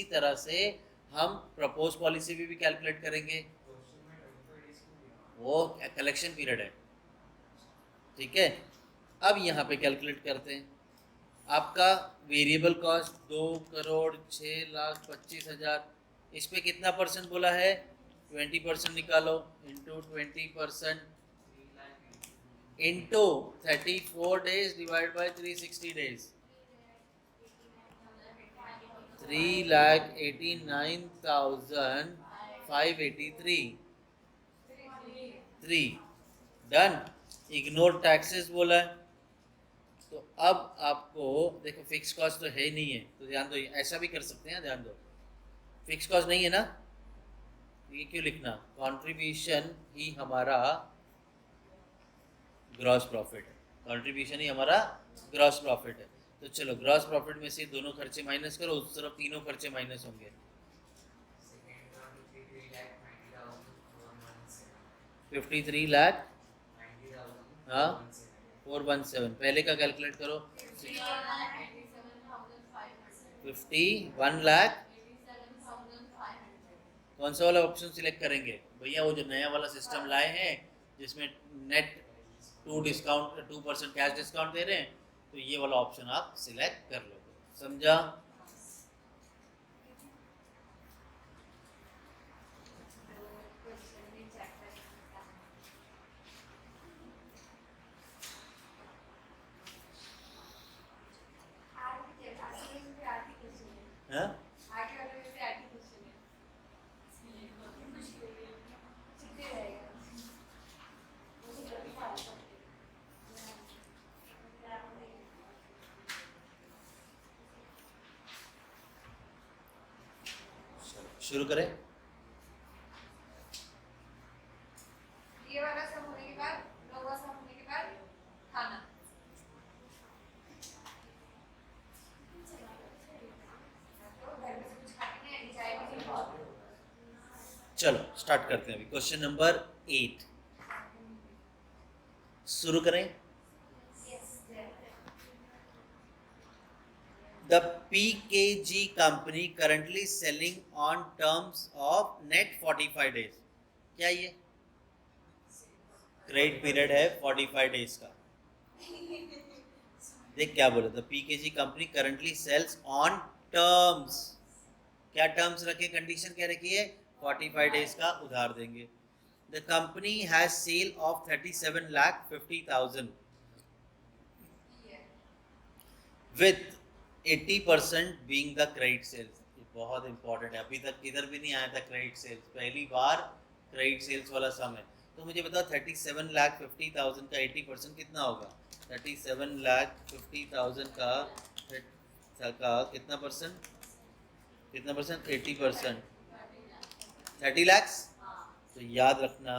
तरह से हम प्रपोज पॉलिसी भी कैलकुलेट करेंगे, वो कलेक्शन पीरियड है। ठीक है, अब यहाँ पे कैलकुलेट करते हैं। आपका वेरिएबल कॉस्ट 2,06,25,000, इस पे कितना परसेंट बोला है? 20% निकालो, into 20% into 34 days divide by 360 days, 3,89,583। Done. Ignore taxes बोला है। तो अब आपको देखो, फिक्स कॉस्ट तो है ही नहीं है, तो ध्यान दो, ऐसा भी कर सकते हैं, ध्यान दो, फिक्स कॉस्ट नहीं है ना, ये क्यों लिखना? कंट्रीब्यूशन ही हमारा ग्रॉस प्रॉफिट है, कंट्रीब्यूशन ही हमारा ग्रॉस प्रॉफिट है। तो चलो, ग्रॉस प्रॉफिट में से दोनों खर्चे माइनस करो, उस तरफ तीनों खर्चे माइनस होंगे। 53 लाख, हाँ 417। पहले का कैलकुलेट करो, 51 लाख। कौन सा वाला ऑप्शन सिलेक्ट करेंगे भैया? वो जो नया वाला सिस्टम लाए हैं जिसमें नेट 2% कैश डिस्काउंट दे रहे हैं, तो ये वाला ऑप्शन आप सिलेक्ट कर लो। समझा? हाँ? शुरू करें। ये वाला सब होने के बाद, लोगों सब होने के बाद खाना। तो घर में से कुछ खाते हैं, चाय भी नहीं। चलो स्टार्ट करते हैं अभी। क्वेश्चन नंबर 8 शुरू करें। The PKG company currently selling on terms of net 45 days। क्या ये क्रेडिट पीरियड है 45 डेज का? देख क्या बोला था, PKG company currently sales on terms. क्या टर्म्स रखे? कंडीशन क्या रखी है? 45 डेज का उधार देंगे। The company has sale of 37,50,000 with 80% being the credit sales. ये बहुत इंपॉर्टेंट है, अभी तक इधर भी नहीं आया था क्रेडिट सेल्स, पहली बार क्रेडिट सेल्स वाला सम है। तो मुझे बताओ 37,50,000 का 80% कितना होगा? 37,50,000 का कितना परसेंट? 80%, 30 lakhs। तो याद रखना,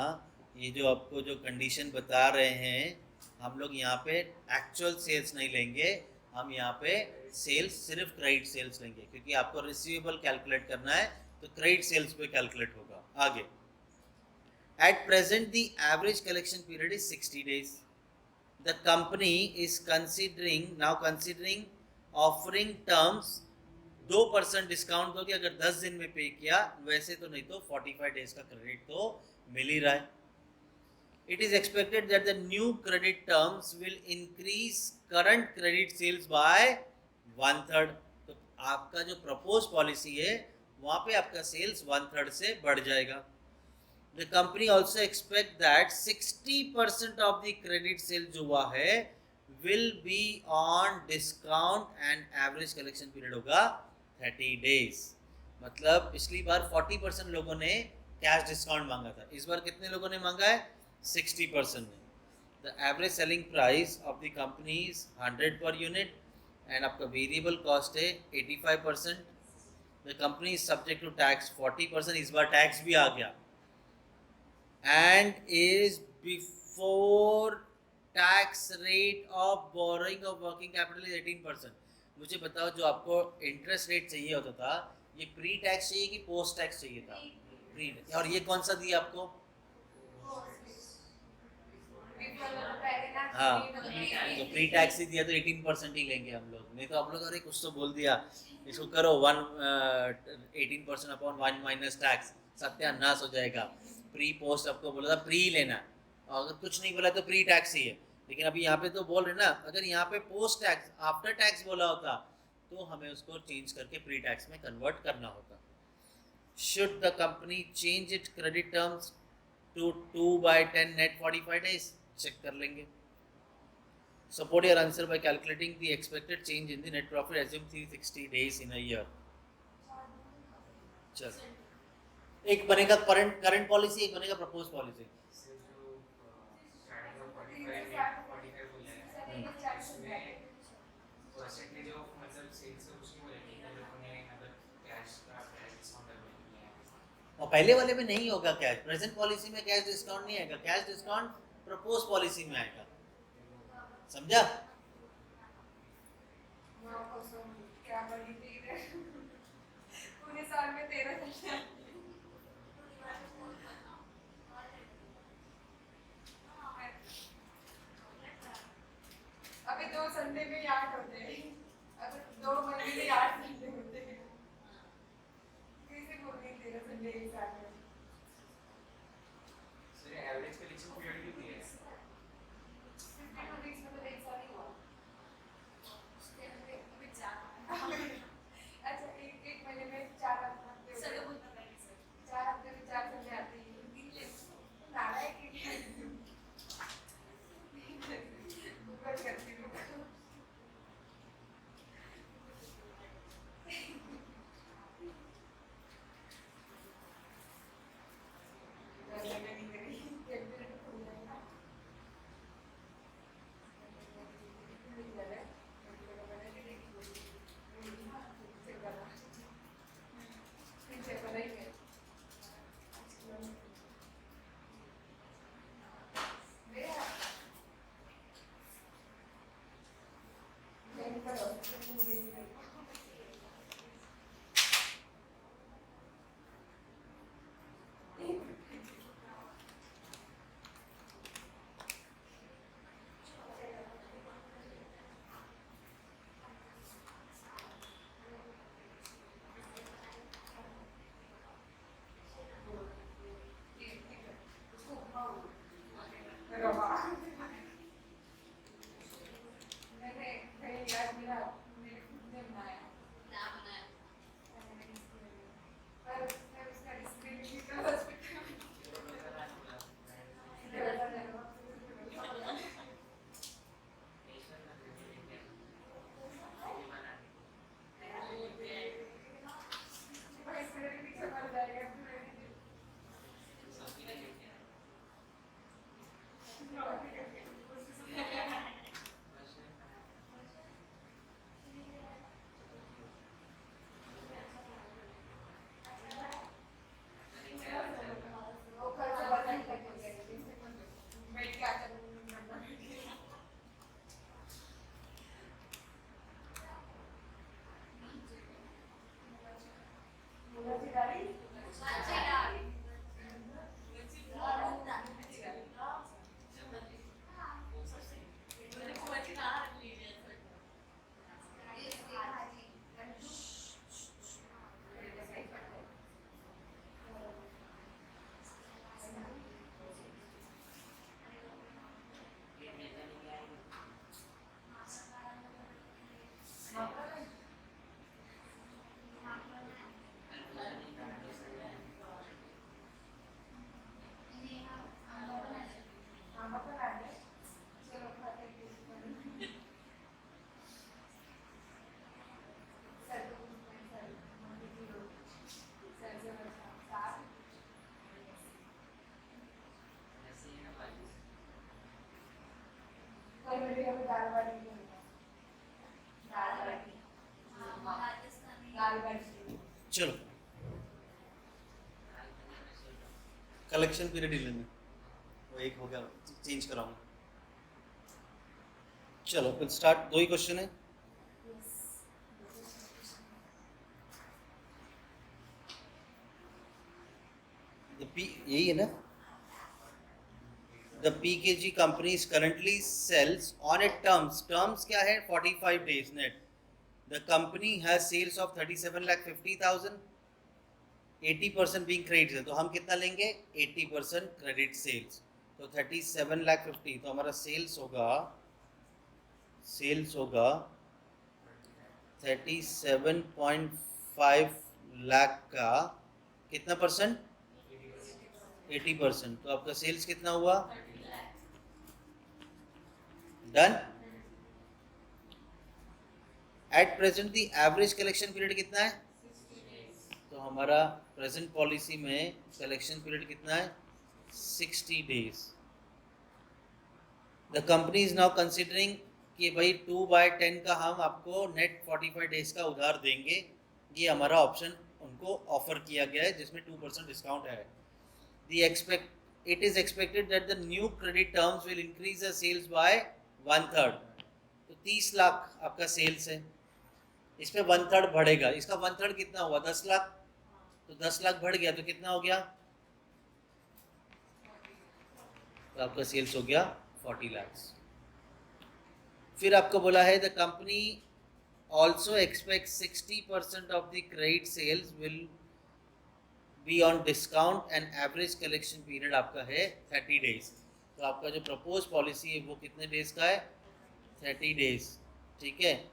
ये जो आपको जो कंडीशन बता रहे हैं, हम लोग यहाँ पे एक्चुअल सेल्स नहीं लेंगे, हम यहाँ पे सेल्स सिर्फ क्रेडिट सेल्स लेंगे, क्योंकि आपको रिसीवेबल कैलकुलेट करना है, तो क्रेडिट सेल्स पे कैलकुलेट होगा। आगे, at present the average collection period is 60 days। The company is considering offering terms 2% discount दोगे अगर 10 दिन में पे किया, वैसे तो नहीं तो 45 डेज का क्रेडिट तो मिल ही रहा है। it is expected that the new credit terms will increase current credit sales by 1/3. तो आपका जो प्रपोज पॉलिसी है वहां पे आपका सेल्स 1/3 से बढ़ जाएगा. The company also expect that 60% of the credit sale जो हुआ है will be on discount and average collection period होगा 30 days. मतलब पिछली बार 40% लोगों ने कैश डिस्काउंट मांगा था, इस बार कितने लोगों ने मांगा है? 60% ने. The average selling price of the company is 100 per unit and आपका वेरिएबल कॉस्ट है 85%. The company is subject to tax 40%, इस बार टैक्स भी आ गया, and is before tax rate of borrowing of working capital is 18%. मुझे बताओ, जो आपको interest rate चाहिए होता था, ये प्री टैक्स चाहिए कि पोस्ट टैक्स चाहिए था? प्री. और ये कौन सा दिया आपको? हाँ, तो प्री टैक्स ही दिया तो 18% ही लेंगे हम लोग. नहीं तो आप लोग अरे कुछ तो बोल दिया, इसको करो 18% अपॉन 1 माइनस टैक्स, सत्यानाश हो जाएगा. प्री पोस्ट आपको बोला था प्री लेना, और अगर कुछ नहीं बोला तो प्री टैक्स ही है. लेकिन अभी यहाँ पे तो बोल रहे ना, अगर यहाँ पे पोस्ट टैक्स आफ्टर टैक्स बोला होता तो हमें उसको चेंज करके प्री टैक्स में कन्वर्ट करना होता. Should the company change it credit terms to 2/10 net 45 days? चेक कर लेंगे. Support your answer by calculating the expected change in the net profit. Assume 360 days in a year. चल, एक बनेगा करंट पॉलिसी, एक बनेगा प्रपोज पॉलिसी. और पहले वाले में नहीं होगा कैश. प्रेजेंट पॉलिसी में कैश डिस्काउंट नहीं आएगा, कैश डिस्काउंट प्रपोज पॉलिसी में आएगा. समझा? पूरे साल में 13 अभी 2 संडे में 8 होते हैं, अगर 2 महीने में 8 संडे होते हैं. कैसे बोल रही 13 संडे एक साल में? एवरेज कलेक्शन पीरियड कितनी है? 52 weeks में तो एक साल ही हुआ. अच्छा, एक महीने में 4 हफ्ते होते हैं. 4 हफ्ते में 4 संडे आते हैं. नालायक है. ऊपर करती हूँ. मैंने याद मिला, मेरे खुद ने में दाल बाटी नहीं होता। दाल बाटी दाल बाटी चलो कलेक्शन पीरियड ही लेना, वो एक हो गया, चेंज कराऊंगा। चलो फिर स्टार्ट, दो ही क्वेश्चन है। यही है ना। The PKG companies currently sells on a terms क्या है 45 days net. The company has sales of 37,50,000, 80% being credit sales. तो हम कितना लेंगे 80% क्रेडिट सेल्स, तो 37,50,000, तो हमारा सेल्स होगा 37.5 लाख का कितना परसेंट 80%, तो आपका सेल्स कितना हुआ done. At present the average collection period कितना है, तो हमारा प्रेजेंट पॉलिसी में कलेक्शन पीरियड कितना है 60 days. The company is now considering कि भाई 2/10 का हम आपको नेट 45 डेज का उधार देंगे, ये हमारा ऑप्शन उनको ऑफर किया गया है जिसमें 2% डिस्काउंट है। It is expected that the new credit terms will increase the sales by 1/3. तो 30 लाख आपका सेल्स है, इसमें 1/3 बढ़ेगा, इसका 1/3 कितना हुआ 10 लाख, तो 10 लाख बढ़ गया तो कितना हो गया, तो आपका सेल्स हो गया 40 लाख। फिर आपको बोला है the company also expect 60% of the credit sales will be on discount and average collection period आपका है 30 डेज। तो आपका जो प्रपोज पॉलिसी है वो कितने डेज का है 30 डेज, ठीक है।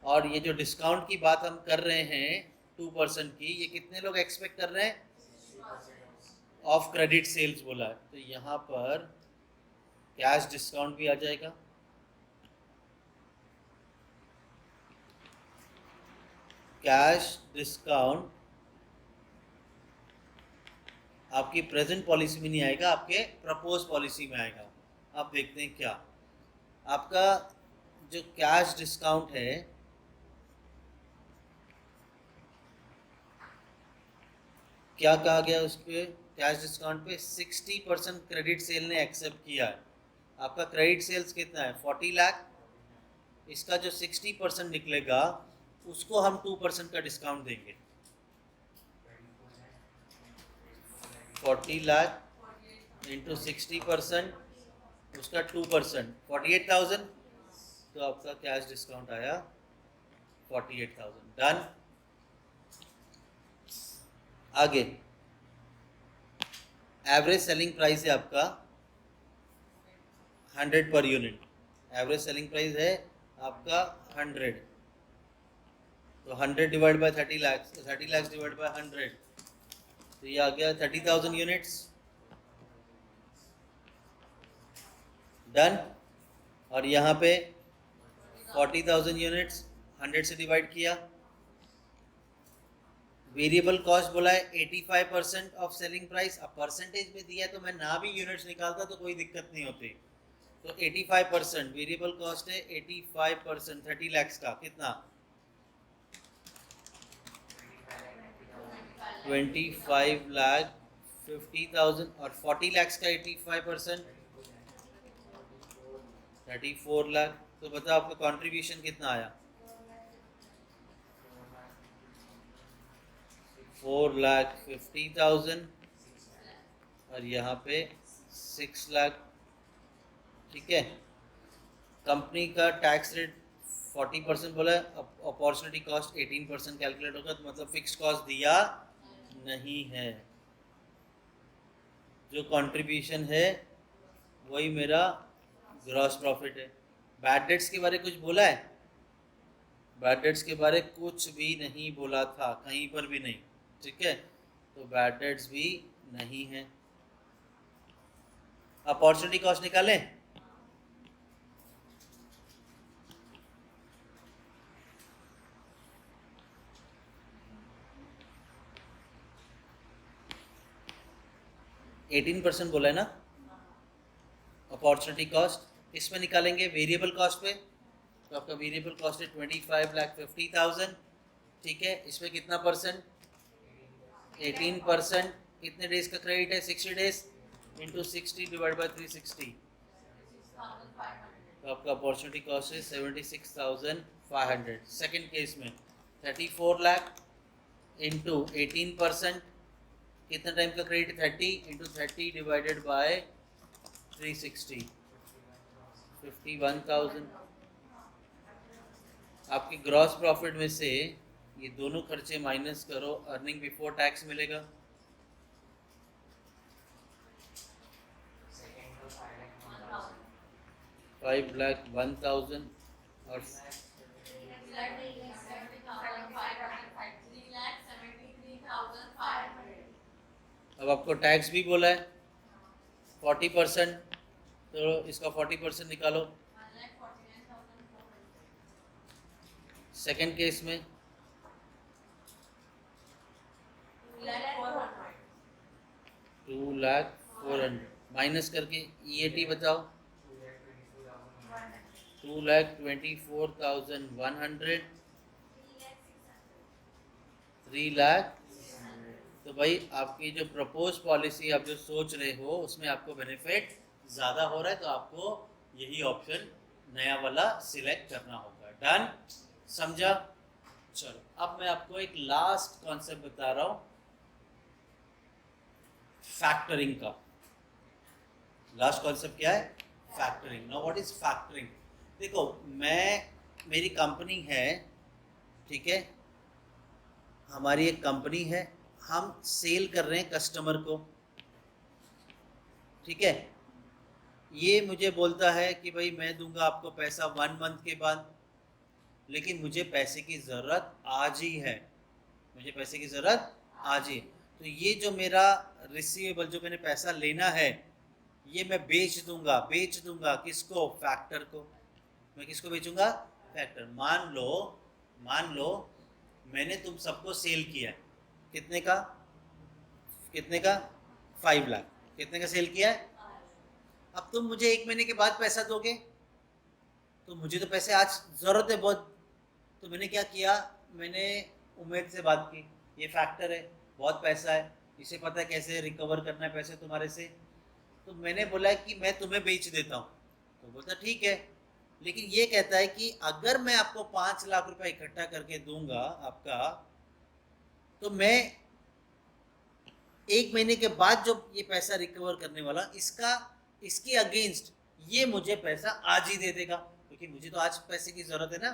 और ये जो डिस्काउंट की बात हम कर रहे हैं 2% की, ये कितने लोग एक्सपेक्ट कर रहे हैं ऑफ क्रेडिट सेल्स बोला है, तो यहाँ पर कैश डिस्काउंट भी आ जाएगा, कैश डिस्काउंट आपकी प्रेजेंट पॉलिसी में नहीं आएगा, आपके प्रपोज पॉलिसी में आएगा। आप देखते हैं क्या आपका जो कैश डिस्काउंट है क्या कहा गया उस पर, कैश डिस्काउंट पे 60% क्रेडिट सेल ने एक्सेप्ट किया है। आपका क्रेडिट सेल्स कितना है 40 लाख, इसका जो 60% निकलेगा उसको हम 2% का डिस्काउंट देंगे, 40 लाख इंटू 60% उसका 2% 48,000, तो आपका कैश डिस्काउंट आया 48,000 डन। आगे एवरेज सेलिंग प्राइस है आपका 100 per unit, average selling price है आपका 100, तो 100 divide by 30 lakh, 30 lakh divide by 100, तो ये आ गया 30,000 यूनिट्स डन। और यहाँ पे 40,000 यूनिट्स 100 से डिवाइड किया। वेरिएबल कॉस्ट बोला है 85% ऑफ सेलिंग प्राइस, अब परसेंटेज में दिया है तो मैं ना भी यूनिट्स निकालता तो कोई दिक्कत नहीं होती, तो 85% वेरिएबल कॉस्ट है 85% 30 लाख का कितना 25,50,000 और 40 लाख का 85% 34 लाख, तो बताओ आपका कंट्रीब्यूशन कितना आया 4,50,000 और यहाँ पे 6 लाख, ठीक है। कंपनी का टैक्स रेट 40% बोला है, अपॉर्चुनिटी कॉस्ट 18% कैलकुलेट होगा, तो मतलब फिक्स कॉस्ट दिया नहीं है, जो कंट्रीब्यूशन है वही मेरा ग्रॉस प्रॉफिट है। बैड डेट्स के बारे कुछ बोला है, बैड डेट्स के बारे कुछ भी नहीं बोला था कहीं पर भी नहीं, ठीक है, तो बैड डेट्स भी नहीं है। अपॉर्चुनिटी कॉस्ट निकालें, %18 बोला है ना अपॉर्चुनिटी कॉस्ट, इसमें निकालेंगे वेरिएबल कॉस्ट पे, तो आपका वेरिएबल कॉस्ट है 25,50,000, ठीक है। इसमें कितना परसेंट, 18%। कितने डेज का क्रेडिट है, 60 डेज, इंटू 60 डिवाइड बाई 360, तो आपका अपॉर्चुनिटी कॉस्ट है 76,500। सेकेंड केस में 34 लाख इंटू 18%, कितना टाइम का क्रेडिट, 30 इंटू 30 डिवाइडेड बाय 360, 51,000। आपकी ग्रॉस प्रॉफिट में से ये दोनों खर्चे माइनस करो, अर्निंग बिफोर टैक्स मिलेगा। Second to 5,01,000. 5,01,000 और अब आपको टैक्स भी बोला है 40%, तो इसका 40% निकालो। सेकेंड केस में 2,04,000 माइनस करके EAT बताओ, 2,24,100, 3 लाख। तो भाई आपकी जो प्रपोज पॉलिसी आप जो सोच रहे हो उसमें आपको बेनिफिट ज़्यादा हो रहा है, तो आपको यही ऑप्शन नया वाला सिलेक्ट करना होगा। डन, समझा? चलो अब मैं आपको एक लास्ट कॉन्सेप्ट बता रहा हूँ फैक्टरिंग का। लास्ट कॉन्सेप्ट क्या है, factoring. Now what is factoring? देखो मेरी कंपनी है, ठीक है, हमारी एक कंपनी है, हम सेल कर रहे हैं कस्टमर को, ठीक है। ये मुझे बोलता है कि भाई मैं दूंगा आपको पैसा 1 मंथ के बाद, लेकिन मुझे पैसे की ज़रूरत आज ही है, मुझे पैसे की ज़रूरत आज ही। तो ये जो मेरा रिसीवेबल जो मैंने पैसा लेना है, ये मैं बेच दूंगा किसको, फैक्टर को। मैं किसको बेचूंगा, फैक्टर। मान लो मैंने तुम सबको सेल किया है, कितने का 5 लाख, कितने का सेल किया है। अब तुम मुझे 1 महीने के बाद पैसा दोगे, तो मुझे तो पैसे आज ज़रूरत है बहुत। तो मैंने क्या किया, मैंने उमेद से बात की, ये फैक्टर है, बहुत पैसा है, इसे पता है कैसे रिकवर करना है पैसे तुम्हारे से। तो मैंने बोला कि मैं तुम्हें बेच देता हूँ, तो बोलता ठीक है, लेकिन ये कहता है कि अगर मैं आपको 5 लाख रुपए इकट्ठा करके दूंगा आपका, तो मैं 1 महीने के बाद जो ये पैसा रिकवर करने वाला, इसके अगेंस्ट ये मुझे पैसा आज ही दे देगा, क्योंकि मुझे तो आज पैसे की ज़रूरत है ना।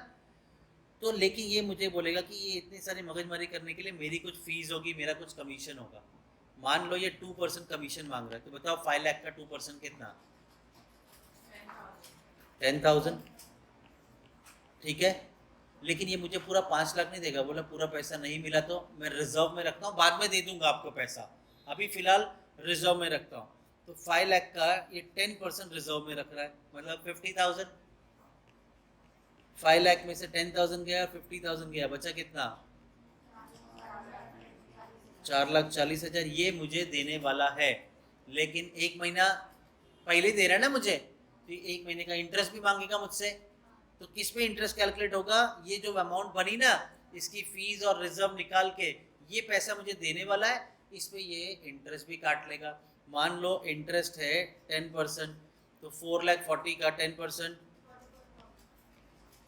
तो लेकिन ये मुझे बोलेगा कि ये इतनी सारी मगजमारी करने के लिए मेरी कुछ फीस होगी, मेरा कुछ कमीशन होगा। मान लो ये 2% कमीशन मांग रहा है, तो बताओ 5 लाख का 2% कितना, 10,000, ठीक है। लेकिन ये मुझे पूरा 5 लाख नहीं देगा, बोला पूरा पैसा नहीं मिला तो मैं रिजर्व में रखता हूँ, बाद में दे दूंगा आपको पैसा, अभी फिलहाल रिजर्व में रखता हूँ। तो 5 लाख का ये 10% रिजर्व में रख रहा है, मतलब 50,000। 5 लाख में से 10,000 गया, 50,000 गया, बचा कितना, 4,40,000। ये मुझे देने वाला है, लेकिन 1 महीना पहले दे रहा है ना मुझे, तो 1 महीने का इंटरेस्ट भी मांगेगा मुझसे। तो किस पे इंटरेस्ट कैलकुलेट होगा, ये जो अमाउंट बनी ना, इसकी फीस और रिजर्व निकाल के ये पैसा मुझे देने वाला है, इस पे ये इंटरेस्ट भी काट लेगा। मान लो इंटरेस्ट है 10%, तो 4,40,000 का 10%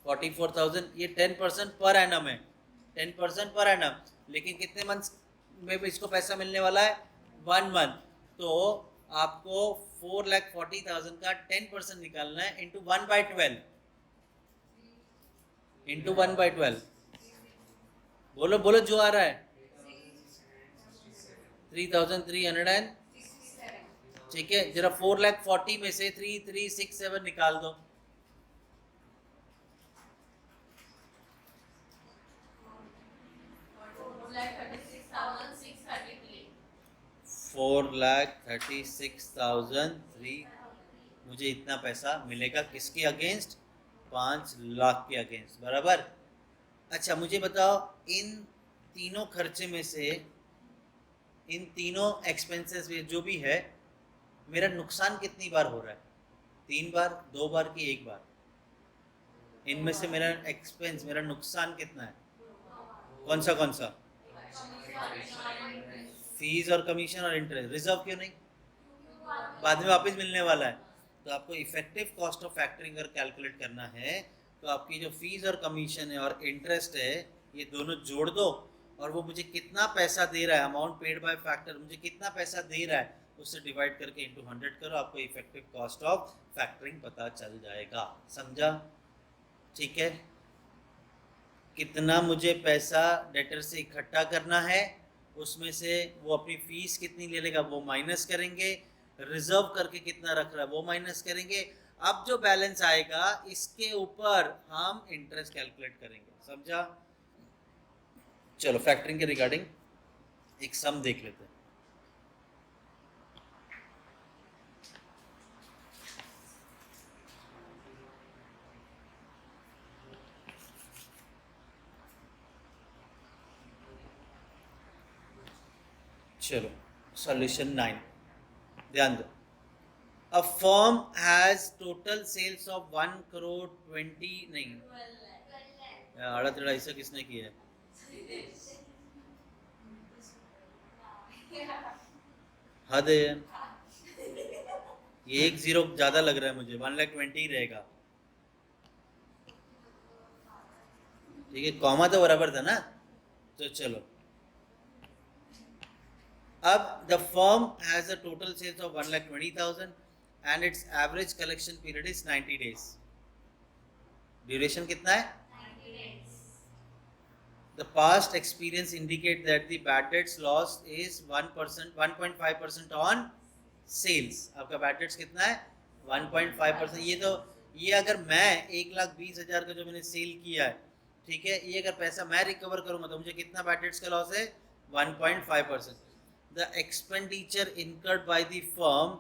44,000, ये 10% पर एनम है, 10% पर एनम। लेकिन कितने मंथ में इसको पैसा मिलने वाला है, 1 मंथ। तो आपको 4,40,000 का 10% निकालना है, इंटू 1/12, इंटू 1/12। बोलो बोलो जो आ रहा है, 3,300, ठीक है। जरा 4,40,000 में से 3,367 निकाल दो, 4,36,003। मुझे इतना पैसा मिलेगा किसके अगेंस्ट, 5 लाख के अगेंस्ट, बराबर। अच्छा मुझे बताओ, इन तीनों खर्चे में से, इन तीनों एक्सपेंसेस में जो भी है, मेरा नुकसान कितनी बार हो रहा है, 3 बार, 2 बार की 1 बार? इनमें से मेरा एक्सपेंस, मेरा नुकसान कितना है? कौन सा फीस और कमीशन और इंटरेस्ट। रिजर्व क्यों नहीं? बाद में वापस मिलने वाला है। तो आपको इफेक्टिव कॉस्ट ऑफ फैक्टरिंग अगर कैलकुलेट करना है तो आपकी जो फीस और कमीशन है और इंटरेस्ट है ये दोनों जोड़ दो और वो मुझे कितना पैसा दे रहा है, अमाउंट पेड बाय फैक्टर मुझे कितना पैसा दे रहा है उससे डिवाइड करके इंटू 100 करो, आपको इफेक्टिव कॉस्ट ऑफ फैक्टरिंग पता चल जाएगा। समझा? ठीक है। कितना मुझे पैसा डेटर से इकट्ठा करना है, उसमें से वो अपनी फीस कितनी ले लेगा वो माइनस करेंगे, रिजर्व करके कितना रख रहा है वो माइनस करेंगे। अब जो बैलेंस आएगा इसके ऊपर हम इंटरेस्ट कैलकुलेट करेंगे। समझा? चलो फैक्टरिंग के रिगार्डिंग एक सम देख लेते हैं। चलो सॉल्यूशन 9 ध्यान दो। A firm has total sales of 1 crore 20 नहीं आड़ा तेड़ा ऐसा किसने किया है? हद है ये, 1 0 ज्यादा लग रहा है मुझे, 1,20,000 ही रहेगा। ठीक है, कॉमा तो बराबर था ना। तो चलो अब the firm has a total sales of 1,20,000 and its average collection period is 90 days. Duration कितना है? 90 days. The past experience indicate that the bad debts loss is 1%, 1.5% on sales. आपका bad debts कितना है? 1.5%। ये अगर मैं 1,20,000 का जो मैंने सेल किया है, ठीक है, ये अगर पैसा मैं रिकवर करूंगा तो मुझे कितना bad debts का लॉस है? 1.5%। The expenditure incurred by the firm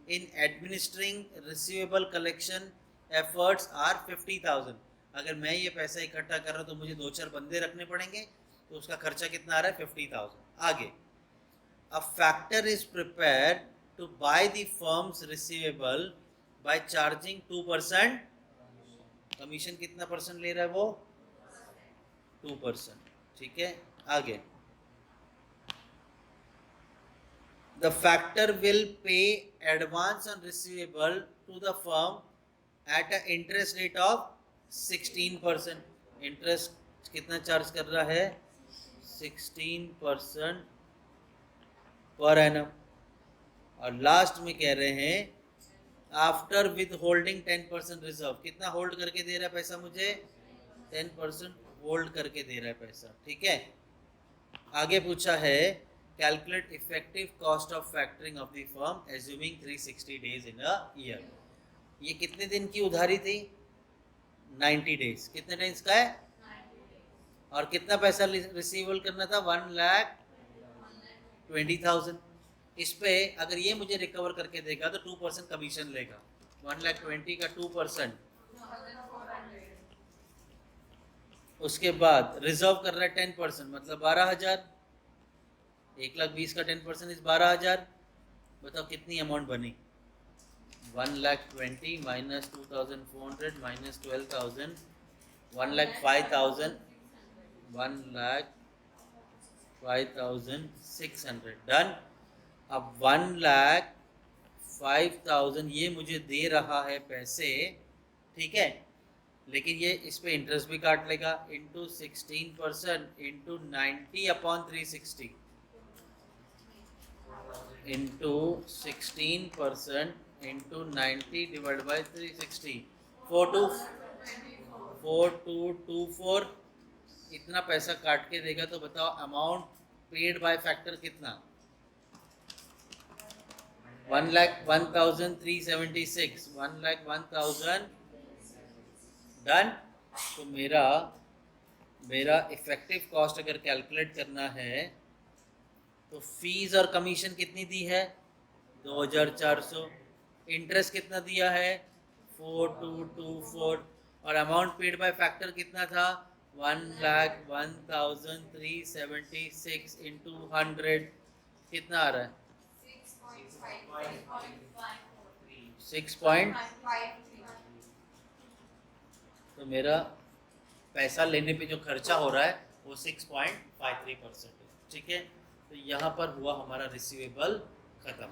in administering receivable collection efforts are 50,000। अगर मैं ये पैसा इकट्ठा कर रहा हूँ तो मुझे 2-4 बंदे रखने पड़ेंगे, तो उसका खर्चा कितना आ रहा है? 50,000। आगे, a factor is prepared to buy the firm's receivable by charging 2%। Commission कितना परसेंट ले रहा है वो? 2%। ठीक है, आगे, the factor will pay advance on receivable to the firm at a interest rate of 16%। Interest कितना चार्ज कर रहा है? 16% पर एनम। और लास्ट में कह रहे हैं आफ्टर विद होल्डिंग 10% रिजर्व। कितना होल्ड करके दे रहा है पैसा मुझे? 10% होल्ड करके दे रहा है पैसा। ठीक है, आगे पूछा है calculate effective cost of factoring of the firm assuming 360 days in a year. ये कितने दिन की उधारी थी? 90 डेज। कितने डेज का है? 90 days. और कितना पैसा रिसीवेबल करना था? 1,20,000। इस पे अगर ये मुझे रिकवर करके देगा तो 2% कमीशन लेगा। 1,20,000 का 2%। उसके बाद रिजर्व कर रहा है 10%, मतलब 12,000। 1,20,000 का 10% इस 12,000। बताओ कितनी अमाउंट बनी? 1,20,000 माइनस 2,400 माइनस 12,000, 1,05,000, 1,05,600। डन। अब 1,05,000 ये मुझे दे रहा है पैसे, ठीक है, लेकिन ये इस पे इंटरेस्ट भी काट लेगा। Into 16% into 90/360 into 16% into 90 divide by 360। 4224 इतना पैसा काट के देगा। तो बताओ अमाउंट पेड बाय फैक्टर कितना? 1,01,376। 1,01,000। डन। तो मेरा इफेक्टिव कॉस्ट अगर कैलकुलेट करना है तो फीस और कमीशन कितनी दी है? 2,400। इंटरेस्ट कितना दिया है? 4,224। और अमाउंट पेड बाय फैक्टर कितना था? 1,01,376 इंटू 100 कितना आ रहा है? 6.543. 6.53। तो मेरा पैसा लेने पे जो खर्चा हो रहा है वो 6.53% है। ठीक है, तो यहाँ पर हुआ हमारा रिसीवेबल खत्म।